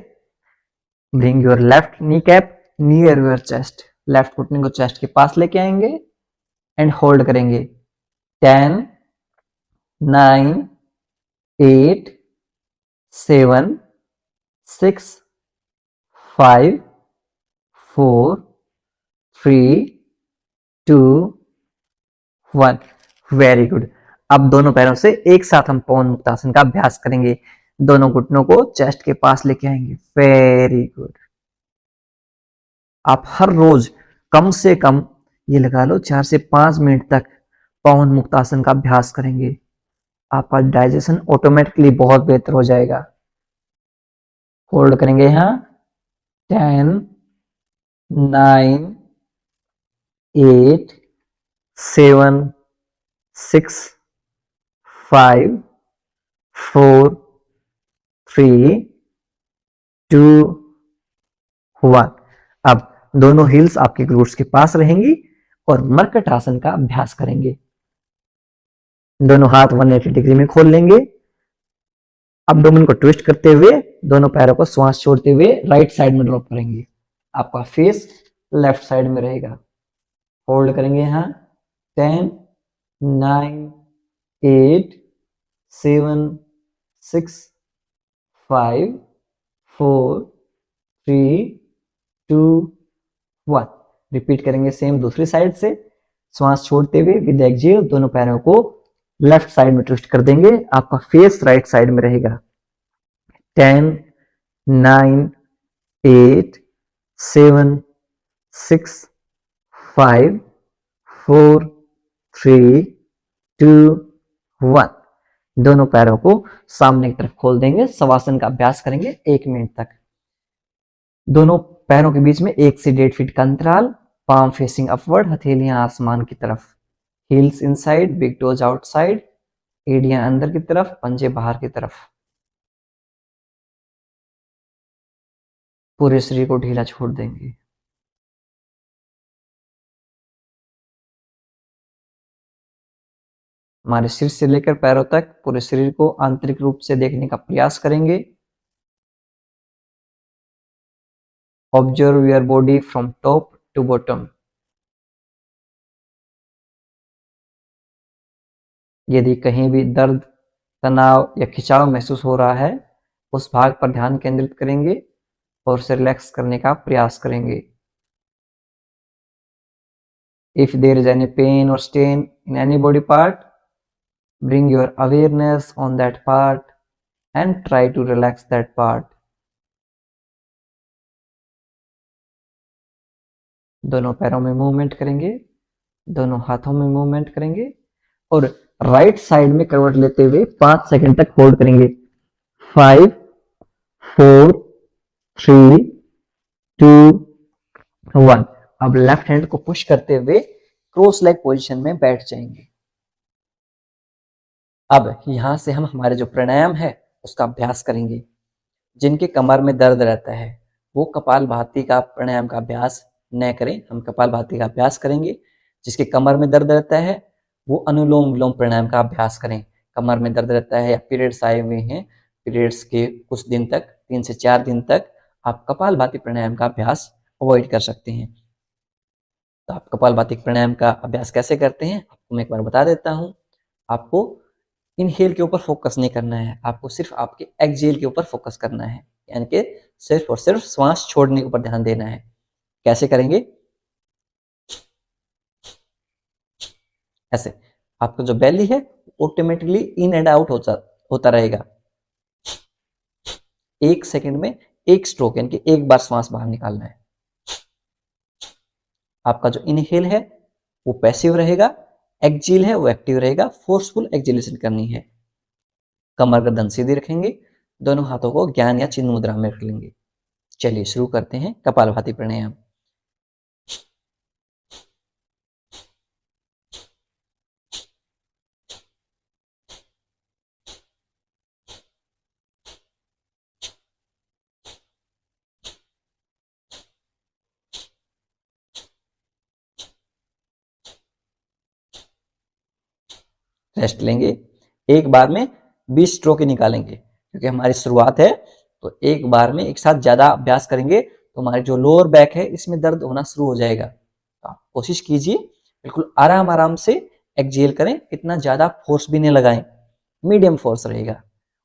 Bring your left knee cap near your chest. Left घुटने को चेस्ट के पास लेके आएंगे एंड होल्ड करेंगे। 10, 9, 8, 7, 6, 5, 4, 3, 2, 1। Very good. अब दोनों पैरों से एक साथ हम पवन मुक्तासन का अभ्यास करेंगे। दोनों घुटनों को चेस्ट के पास लेके आएंगे। Very good. आप हर रोज कम से कम ये लगा लो 4 से 5 मिनट तक पवन मुक्तासन का अभ्यास करेंगे। आपका डाइजेशन ऑटोमेटिकली बहुत बेहतर हो जाएगा। होल्ड करेंगे यहां। 10, 9, 8, 7, 6, 5, 4, 3, 2, 1। अब दोनों हील्स आपके ग्लूट्स के पास रहेंगी और मर्कट आसन का अभ्यास करेंगे। दोनों हाथ 180 डिग्री में खोल लेंगे। एब्डोमेन को ट्विस्ट करते हुए दोनों पैरों को श्वास छोड़ते हुए राइट साइड में ड्रॉप करेंगे। आपका फेस लेफ्ट साइड में रहेगा। होल्ड करेंगे यहां। 10, 9, 8, 7, 6, 5, 4, 3, 2, 1। रिपीट करेंगे सेम दूसरी साइड से। श्वास छोड़ते हुए विद एक्सहेल दोनों पैरों को लेफ्ट साइड में ट्विस्ट कर देंगे। आपका फेस राइट साइड में रहेगा। 10, 9, 8, 7, 6, 5, 4, 3, 2, 1। दोनों पैरों को सामने की तरफ खोल देंगे। शवासन का अभ्यास करेंगे 1 मिनट तक। दोनों पैरों के बीच में 1 से 1.5 फीट का अंतराल, पाम फेसिंग अपवर्ड, हथेलियां आसमान की तरफ, heels inside, big toes outside, एड़ियां अंदर की तरफ, पंजे बाहर की तरफ। पूरे शरीर को ढीला छोड़ देंगे। हमारे सिर से लेकर पैरों तक पूरे शरीर को आंतरिक रूप से देखने का प्रयास करेंगे। Observe your body from top to bottom. यदि कहीं भी दर्द, तनाव या खिंचाव महसूस हो रहा है, उस भाग पर ध्यान केंद्रित करेंगे और उसे रिलैक्स करने का प्रयास करेंगे। If there is any pain or strain in any body part, bring your awareness on that part and try to relax that part. दोनों पैरों में मूवमेंट करेंगे, दोनों हाथों में मूवमेंट करेंगे और राइट साइड में करवट लेते हुए 5 सेकंड तक होल्ड करेंगे। 5, 4, 3, 2, 1। अब लेफ्ट हैंड को पुश करते हुए क्रॉस लेग पोजीशन में बैठ जाएंगे। अब यहां से हम हमारे जो प्राणायाम है उसका अभ्यास करेंगे। जिनके कमर में दर्द रहता है वो कपालभाति का प्राणायाम का अभ्यास न करें, हम कपालभाति का अभ्यास करेंगे। जिसके कमर में दर्द रहता है वो अनुलोम विलोम प्राणायाम का अभ्यास करें। कमर में दर्द रहता है या पीरियड्स आए हुए हैं, पीरियड्स के कुछ दिन तक, 3 से 4 दिन तक आप कपालभाति प्राणायाम का अभ्यास अवॉइड कर सकते हैं। तो आप कपालभाति प्राणायाम का अभ्यास कैसे करते हैं आपको मैं एक बार बता देता हूँ। आपको इनहेल के ऊपर फोकस नहीं करना है, आपको सिर्फ आपके एक्सहेल के ऊपर फोकस करना है, यानी कि सिर्फ और सिर्फ श्वास छोड़ने के ऊपर ध्यान देना है। कैसे करेंगे? ऐसे आपका जो बेली है ऑटोमेटिकली इन एंड आउट होता रहेगा। 1 सेकंड में 1 स्ट्रोक, यानी कि 1 बार श्वास बाहर निकालना है। आपका जो इनहेल है वो पैसिव रहेगा, एक्सहेल है वो एक्टिव रहेगा। फोर्सफुल एक्सहेलेशन करनी है। कमर गर्दन सीधी रखेंगे, दोनों हाथों को ज्ञान या चिन्ह मुद्रा में रख लेंगे। चलिए शुरू करते हैं कपालभाति प्राणायाम। रेस्ट लेंगे। एक बार में 20 स्ट्रोक ही निकालेंगे क्योंकि हमारी शुरुआत है, तो एक बार में एक साथ ज्यादा अभ्यास करेंगे तो हमारे जो लोअर बैक है इसमें दर्द होना शुरू हो जाएगा। तो आप कोशिश कीजिए बिल्कुल आराम आराम से एक्सहेल करें, इतना ज्यादा फोर्स भी नहीं लगाएं, मीडियम फोर्स रहेगा।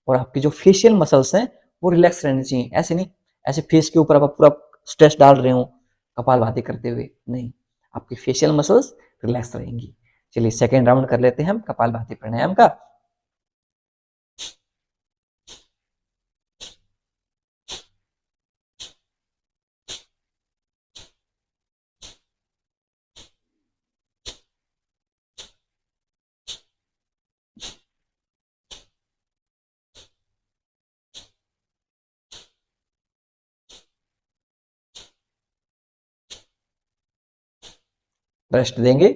और आपकी जो फेशियल मसल्स हैं वो रिलैक्स रहनी चाहिए। ऐसे नहीं ऐसे फेस के ऊपर आप पूरा स्ट्रेस डाल रहे हो कपालभाति करते हुए, नहीं, आपकी फेशियल मसल्स रिलैक्स रहेंगी। चलिए सेकेंड राउंड कर लेते हैं हम कपालभाति प्राणायाम का। रेस्ट देंगे।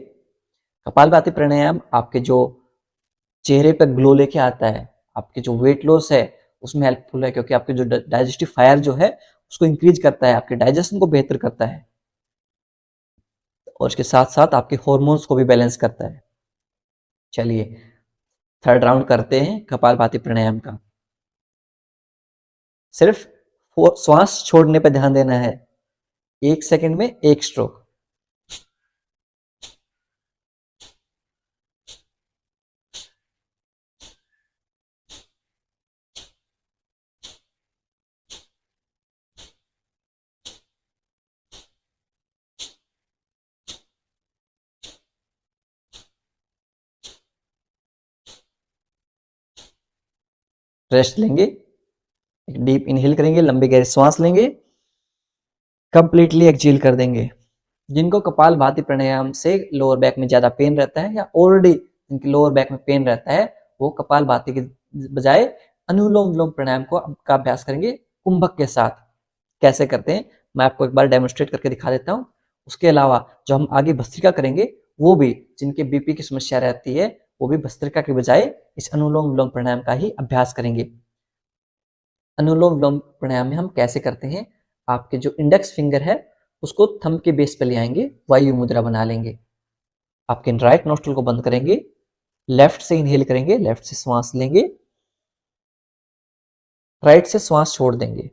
कपालभाति प्राणायाम आपके जो चेहरे पर ग्लो लेके आता है, आपके जो वेट लॉस है उसमें हेल्पफुल है, क्योंकि आपके जो डाइजेस्टिव फायर जो है उसको इंक्रीज करता है, आपके डाइजेशन को बेहतर करता है और उसके साथ साथ आपके हॉर्मोन्स को भी बैलेंस करता है। चलिए थर्ड राउंड करते हैं कपालभाति प्राणायाम का। सिर्फ श्वास छोड़ने पर ध्यान देना है। 1 सेकंड में 1 स्ट्रोक। रेस्ट लेंगे, एक डीप इनहेल करेंगे, लंबी गहरी सांस लेंगे, कंप्लीटली एक्सहेल कर देंगे। जिनको कपालभाति प्राणायाम से लोअर बैक में ज्यादा पेन रहता है या ऑलरेडी जिनके लोअर बैक में पेन रहता है वो कपालभाति के बजाय अनुलोम विलोम प्राणायाम को का अभ्यास करेंगे कुंभक के साथ। कैसे करते हैं? मैं आपको एक बार डेमोन्स्ट्रेट करके दिखा देता हूँ। उसके अलावा जो हम आगे भस्त्रिका करेंगे, वो भी जिनके बीपी की समस्या रहती है वो भी भस्त्रिका के बजाय इस अनुलोम विलोम प्राणायाम का ही अभ्यास करेंगे। अनुलोम विलोम प्राणायाम में हम कैसे करते हैं, आपके जो इंडेक्स फिंगर है उसको थंब के बेस पे ले आएंगे, वायु मुद्रा बना लेंगे। आपके राइट नोस्ट्रल को बंद करेंगे, लेफ्ट से इनहेल करेंगे, लेफ्ट से श्वास लेंगे, राइट से श्वास छोड़ देंगे।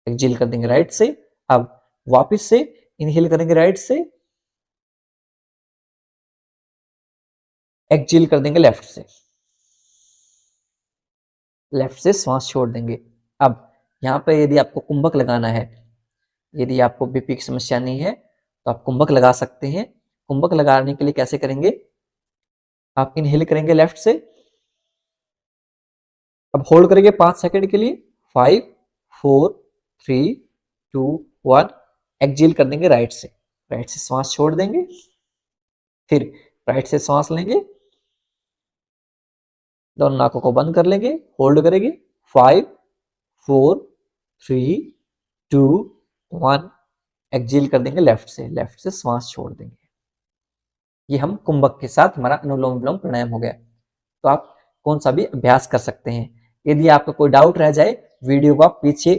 एक्सहेल कर देंगे राइट से। अब वापस से इनहेल करेंगे राइट से, एक्सहेल कर देंगे लेफ्ट से, लेफ्ट से श्वास छोड़ देंगे। अब यहाँ पे यदि आपको कुंभक लगाना है, यदि आपको बीपी की समस्या नहीं है तो आप कुंभक लगा सकते हैं। कुंभक लगाने के लिए कैसे करेंगे, आप इनहेल करेंगे लेफ्ट से, अब होल्ड करेंगे 5 सेकंड के लिए, 5 4 3 2 1, एक्सहेल कर देंगे राइट से, राइट से श्वास छोड़ देंगे, फिर राइट से श्वास लेंगे, दोनों नाकों को बंद कर लेंगे, होल्ड करेंगे, 5 4 3 2 1, एक्सहेल कर देंगे लेफ्ट से श्वास छोड़ देंगे। ये हम कुंभक के साथ हमारा अनुलोम विलोम प्राणायाम हो गया। तो आप कौन सा भी अभ्यास कर सकते हैं। यदि आपका कोई डाउट रह जाए, वीडियो को आप पीछे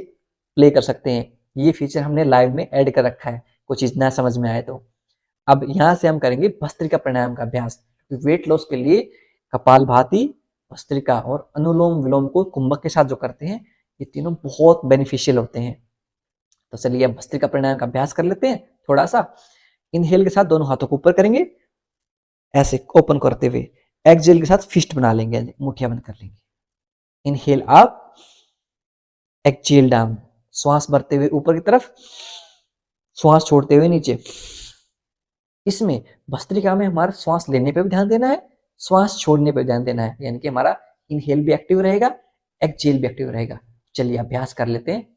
प्ले कर सकते हैं, ये फीचर हमने लाइव में ऐड कर रखा है, कोई चीज ना समझ में आए तो। अब यहाँ से हम करेंगे भस्त्रिका प्राणायाम का अभ्यास। वेट लॉस के लिए कपालभाति, भस्त्रिका और अनुलोम विलोम को कुंभक के साथ जो करते हैं, ये तीनों बहुत बेनिफिशियल होते हैं। तो चलिए अब भस्त्रिका प्राणायाम का अभ्यास कर लेते हैं थोड़ा सा। इनहेल के साथ दोनों हाथों को ऊपर करेंगे ऐसे ओपन करते हुए, एक्सहेल के साथ फिस्ट बना लेंगे, मुठ्ठियां बंद कर लेंगे। इनहेल अप, एक्सहेल डाउन, श्वास भरते हुए ऊपर की तरफ, श्वास छोड़ते हुए नीचे। इसमें भस्त्रिका में हमारा श्वास लेने पे भी ध्यान देना है, श्वास छोड़ने पे ध्यान देना है, यानी कि हमारा इनहेल भी एक्टिव रहेगा, एक्सहेल भी एक्टिव रहेगा। चलिए अभ्यास कर लेते हैं।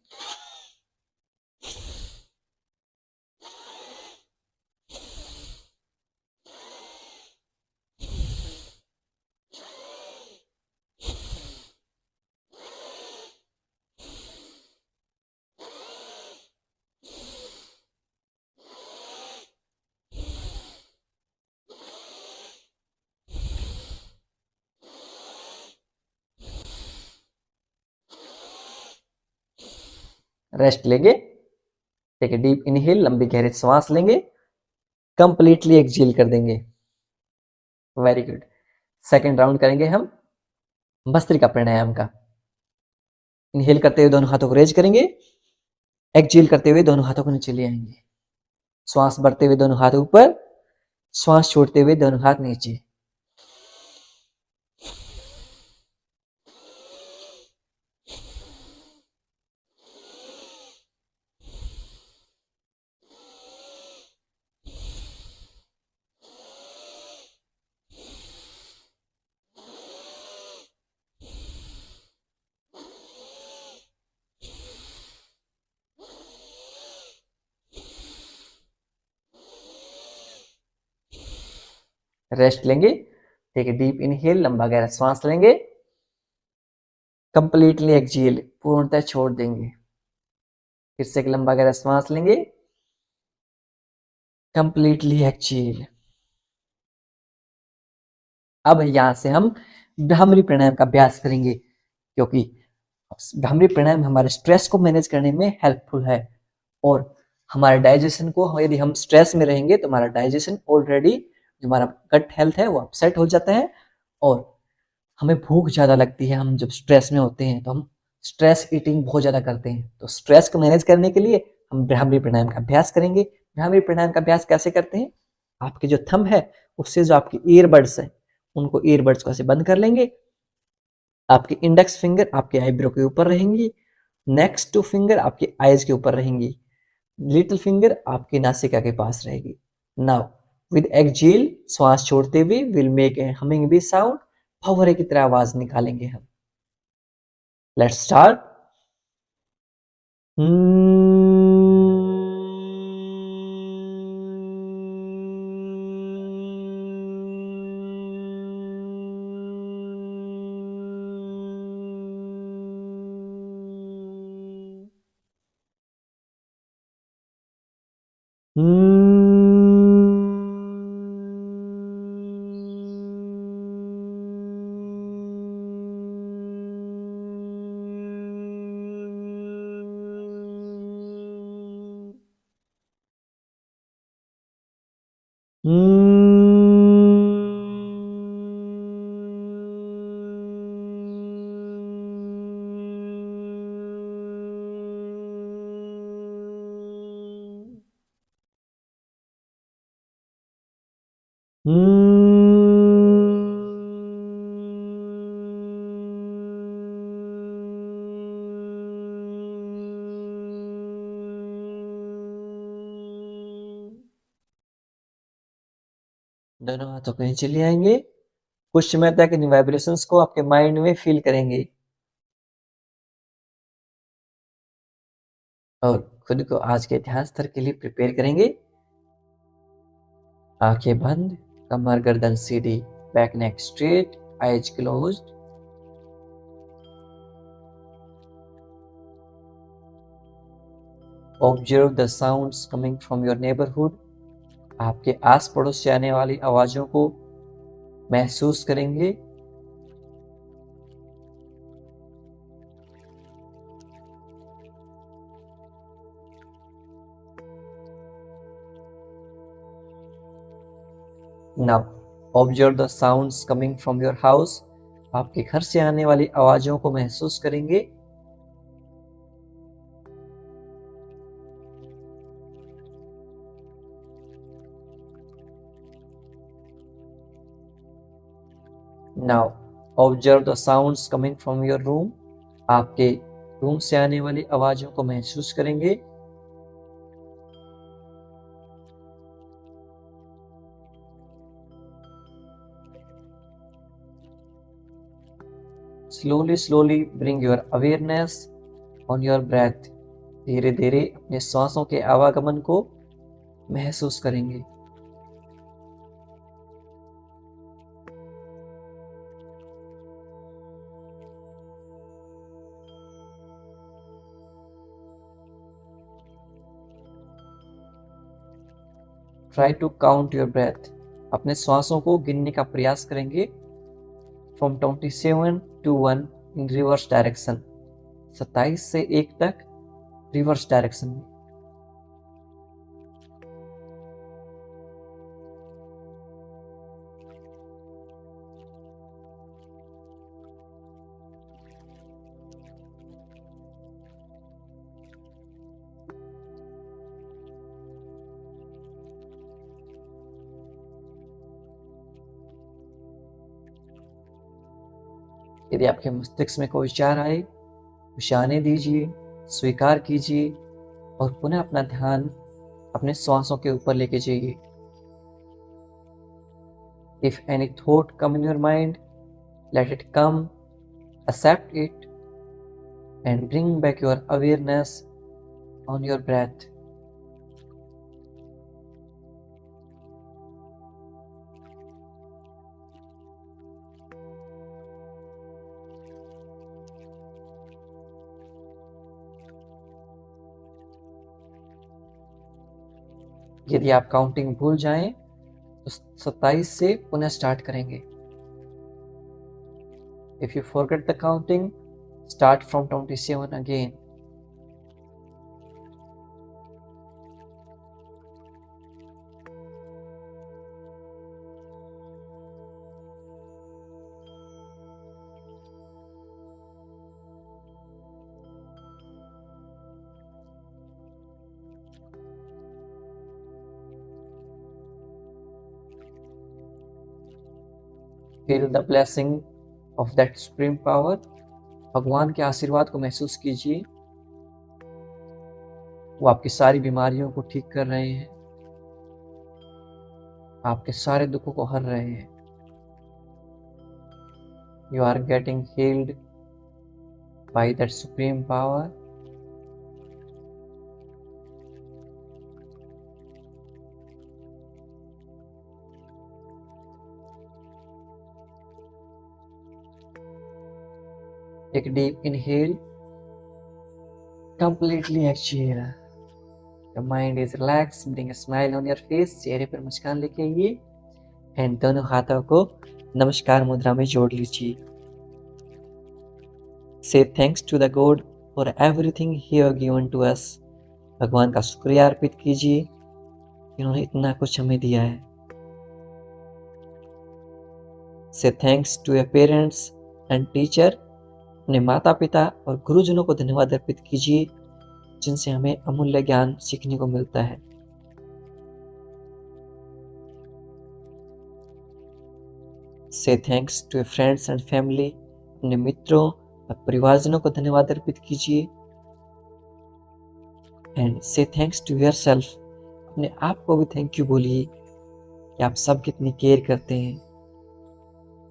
रेस्ट लेंगे, टेक ए डीप इनहेल, लंबी गहरी श्वास लेंगे, कंप्लीटली एक्सहेल कर देंगे। Very good. सेकंड राउंड करेंगे हम भस्त्रिका प्राणायाम का। इनहेल करते हुए दोनों हाथों को रेज करेंगे, एक्सहेल करते हुए दोनों हाथों को नीचे ले आएंगे, श्वास भरते हुए दोनों हाथ ऊपर, श्वास छोड़ते हुए दोनों हाथ नीचे। रेस्ट लेंगे, टेक ए डीप इनहेल, लंबा गहरा श्वास लेंगे, कंप्लीटली एक्सहेल, पूर्णतः छोड़ देंगे। फिर से एक लंबा गहरा श्वास लेंगे, कंप्लीटली एक्सहेल। अब यहां से हम भ्रामरी प्राणायाम का अभ्यास करेंगे, क्योंकि भ्रामरी प्राणायाम हमारे स्ट्रेस को मैनेज करने में हेल्पफुल है, और हमारे डाइजेशन को, यदि हम स्ट्रेस में रहेंगे तो हमारा डाइजेशन ऑलरेडी, जो हमारा गट हेल्थ है वो अपसेट हो जाता है, और हमें भूख ज़्यादा लगती है। हम जब स्ट्रेस में होते हैं तो हम स्ट्रेस ईटिंग बहुत ज़्यादा करते हैं। तो स्ट्रेस को मैनेज करने के लिए हम भ्रामरी प्राणायाम का अभ्यास करेंगे। भ्रामरी प्राणायाम का अभ्यास कैसे करते हैं, आपके जो थंब है उससे जो आपके ईयरबड्स है उनको, ईयरबड्स को ऐसे बंद कर लेंगे, आपकी इंडेक्स फिंगर आपके आईब्रो के ऊपर रहेंगी, नेक्स्ट टू फिंगर आपकी आईज के ऊपर रहेंगी, लिटिल फिंगर आपकी नासिका के पास रहेगी। नाउ विद एक्सहेल, श्वास छोड़ते हुए will make a humming bee sound, फव्वारे की तरह आवाज निकालेंगे हम। Let's start. दोनों हाथों को नीचे ले आएंगे। कुछ समय तक इन वाइब्रेशंस को आपके माइंड में फील करेंगे और खुद को आज के ध्यान स्तर के लिए प्रिपेयर करेंगे। आंखें बंद, कमर गर्दन सीधी, back neck straight, eyes closed. Observe the sounds coming from your neighbourhood. आपके आस पड़ोस से आने वाली आवाजों को महसूस करेंगे। Now observe the sounds coming from your house. आपके घर से आने वाली आवाजों को महसूस करेंगे। Now observe the sounds coming from your room. आपके रूम से आने वाली आवाजों को महसूस करेंगे। Slowly bring your awareness on your breath. धीरे धीरे अपने श्वासों के आवागमन को महसूस करेंगे। Try to count your breath. अपने श्वासों को गिनने का प्रयास करेंगे। From 27 to 1 in reverse direction. 27 से 1 तक रिवर्स डायरेक्शन में। यदि आपके मस्तिष्क में कोई विचार आए, उसे आने दीजिए, स्वीकार कीजिए और पुनः अपना ध्यान अपने श्वासों के ऊपर लेके जाइए। If any thought come in your mind, let it come, accept it and bring back your awareness on your breath. यदि आप काउंटिंग भूल जाएं तो 27 से पुनः स्टार्ट करेंगे। If you forget the counting, start from 27 again. Feel the blessing of that supreme power. भगवान के आशीर्वाद को महसूस कीजिए। वो आपकी सारी बीमारियों को ठीक कर रहे हैं, आपके सारे दुखों को हर रहे हैं। You are getting healed by that supreme power. Take a deep inhale, completely exhale, your mind is relax, bring a smile on your face, चेहरे पर मुस्कान लेके आइए एंड दोनों हाथों को नमस्कार मुद्रा में जोड़ लीजिए। Say thanks to the God for everything he have given to us. भगवान का शुक्रिया अर्पित कीजिए, इन्होंने इतना कुछ हमें दिया है। Say thanks to your parents and teacher. अपने माता पिता और गुरुजनों को धन्यवाद अर्पित कीजिए, जिनसे हमें अमूल्य ज्ञान सीखने को मिलता है। Say thanks to your friends and family. अपने मित्रों और परिवारजनों को धन्यवाद अर्पित कीजिए। एंड से थैंक्स टू योरसेल्फ। अपने आप को भी थैंक यू बोलिए कि आप सब कितनी केयर करते हैं।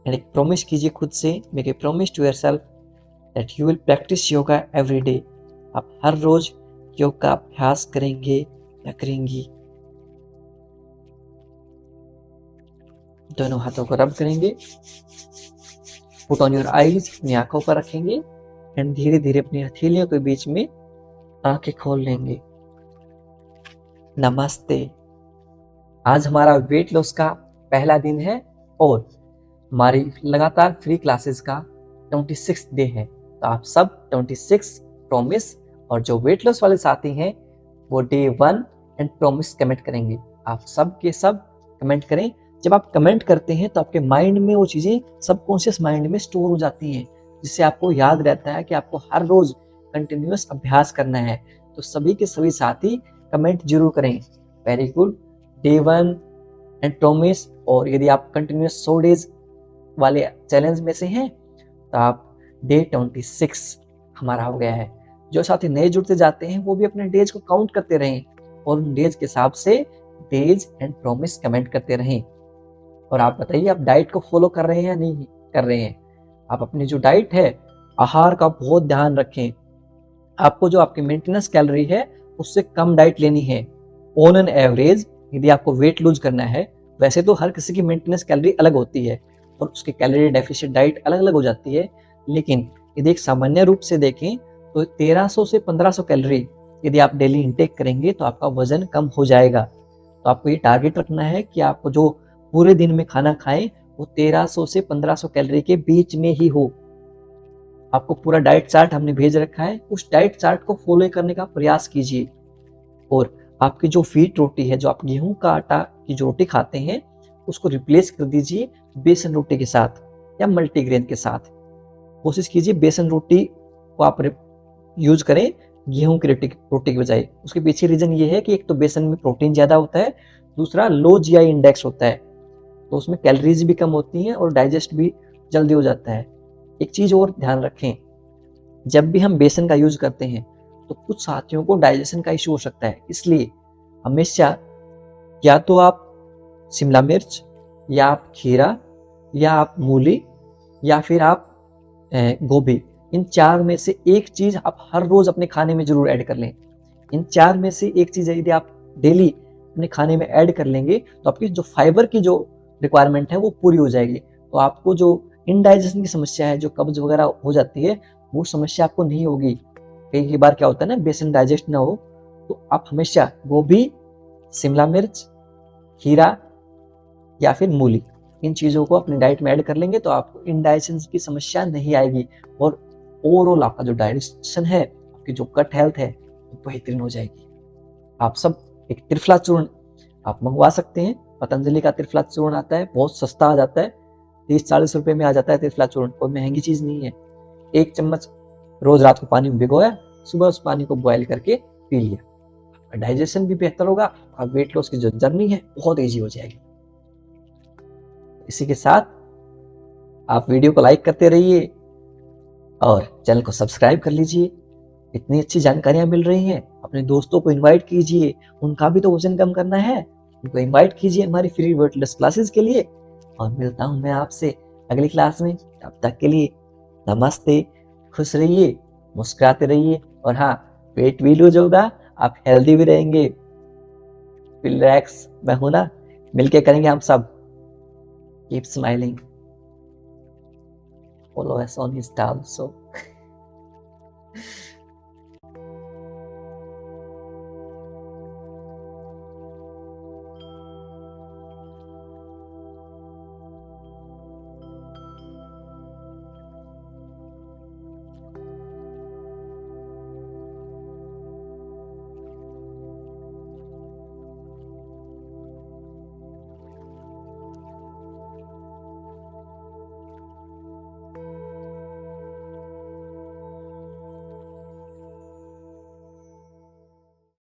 एंड एक प्रॉमिस कीजिए खुद से, make a promise to yourself that you will practise yoga every day. आप हर रोज योग का अभ्यास करेंगे या करेंगी। दोनों हाथों को रब करेंगे, पुट ऑन योर आईज, अपनी आंखों पर रखेंगे एंड धीरे धीरे अपनी हथेलियों के बीच में आंखें खोल लेंगे। नमस्ते। आज हमारा वेट लॉस का पहला दिन है और हमारी लगातार फ्री क्लासेस का 26 डे है। तो आप सब 26 प्रॉमिस और जो वेट लॉस वाले साथी हैं वो डे 1 एंड प्रॉमिस कमेंट करेंगे। आप सब के सब कमेंट करें। जब आप कमेंट करते हैं तो आपके माइंड में वो चीज़ें सबकॉन्शियस माइंड में स्टोर हो जाती हैं, जिससे आपको याद रहता है कि आपको हर रोज कंटिन्यूअस अभ्यास करना है। तो सभी के सभी साथी कमेंट जरूर करें। Very good. Day 1 and promise. और यदि आप कंटिन्यूअस 100 डेज वाले चैलेंज में से हैं तो आप डे 26 हमारा हो गया है। जो साथी नए जुड़ते जाते हैं वो भी अपने डेज को काउंट करते रहें और उन डेज के हिसाब से डेज एंड प्रॉमिस कमेंट करते रहें। और आप बताइए आप डाइट को फॉलो कर रहे हैं या नहीं कर रहे हैं। आप अपनी जो डाइट है, आहार का बहुत ध्यान रखें। आपको जो आपकी मेंटेनेंस कैलोरी है उससे कम डाइट लेनी है। ऑन एन एवरेज यदि आपको वेट लूज करना है, वैसे तो हर किसी की मेंटेनेंस कैलोरी अलग होती है और उसकी कैलोरी डेफिशिएंट डाइट अलग अलग हो जाती है, लेकिन यदि एक सामान्य रूप से देखें तो 1300 से 1500 कैलोरी यदि आप डेली इंटेक करेंगे तो आपका वजन कम हो जाएगा। तो आपको ये टारगेट रखना है कि आपको जो पूरे दिन में खाना खाएं वो 1300 से 1500 कैलोरी के बीच में ही हो। आपको पूरा डाइट चार्ट हमने भेज रखा है, उस डाइट चार्ट को फॉलो करने का प्रयास कीजिए। और आपकी जो व्हीट रोटी है, जो आप गेहूं का आटा की जो रोटी खाते हैं, उसको रिप्लेस कर दीजिए बेसन रोटी के साथ या मल्टीग्रेन के साथ। कोशिश कीजिए बेसन रोटी को आप यूज करें गेहूं की रोटी की बजाय। उसके पीछे रीजन ये है कि एक तो बेसन में प्रोटीन ज्यादा होता है, दूसरा लो जीआई इंडेक्स होता है, तो उसमें कैलोरीज भी कम होती हैं और डाइजेस्ट भी जल्दी हो जाता है। एक चीज और ध्यान रखें, जब भी हम बेसन का यूज करते हैं तो कुछ साथियों को डाइजेशन का इशू हो सकता है, इसलिए हमेशा या तो आप शिमला मिर्च या आप खीरा या आप मूली या फिर आप गोभी, इन चार में से एक चीज आप हर रोज अपने खाने में जरूर ऐड कर लें। इन चार में से एक चीज यदि आप डेली अपने खाने में ऐड कर लेंगे तो आपकी जो फाइबर की जो रिक्वायरमेंट है वो पूरी हो जाएगी। तो आपको जो इनडाइजेशन की समस्या है, जो कब्ज वगैरह हो जाती है, वो समस्या आपको नहीं होगी। कई बार क्या होता है ना, बेसन डाइजेस्ट ना हो, तो आप हमेशा गोभी, शिमला मिर्च, खीरा या फिर मूली, इन चीजों को अपनी डाइट में ऐड कर लेंगे तो आपको इनडाइजेशन की समस्या नहीं आएगी और ओवरऑल आपका जो डाइजेशन है, आपकी जो गट हेल्थ है, वो बेहतरीन हो जाएगी। आप सब एक त्रिफला चूर्ण आप मंगवा सकते हैं। पतंजलि का त्रिफला चूर्ण आता है, बहुत सस्ता आ जाता है, 30-40 रुपए में आ जाता है त्रिफला चूर्ण, कोई महंगी चीज नहीं है। 1 चम्मच रोज रात को पानी में भिगोया, सुबह उस पानी को बॉयल करके पी लिया, आपका डाइजेशन भी बेहतर होगा, आपका वेट लॉस की जो जर्नी है बहुत ईजी हो जाएगी। इसी के साथ आप वीडियो को लाइक करते रहिए और चैनल को सब्सक्राइब कर लीजिए। इतनी अच्छी जानकारियां मिल रही हैं, अपने दोस्तों को इनवाइट कीजिए, उनका भी तो वजन कम करना है, उनको इनवाइट कीजिए हमारी फ्री वेट लॉस क्लासेस के लिए। और मिलता हूं मैं आपसे अगली क्लास में, तब तक के लिए नमस्ते। खुश रहिए, मुस्कुराते रहिए और हाँ, वेट भी लूज होगा, आप हेल्दी भी रहेंगे। रिलैक्स, मैं हूं ना, मिलके करेंगे हम सब। Keep smiling, follow us on Insta also.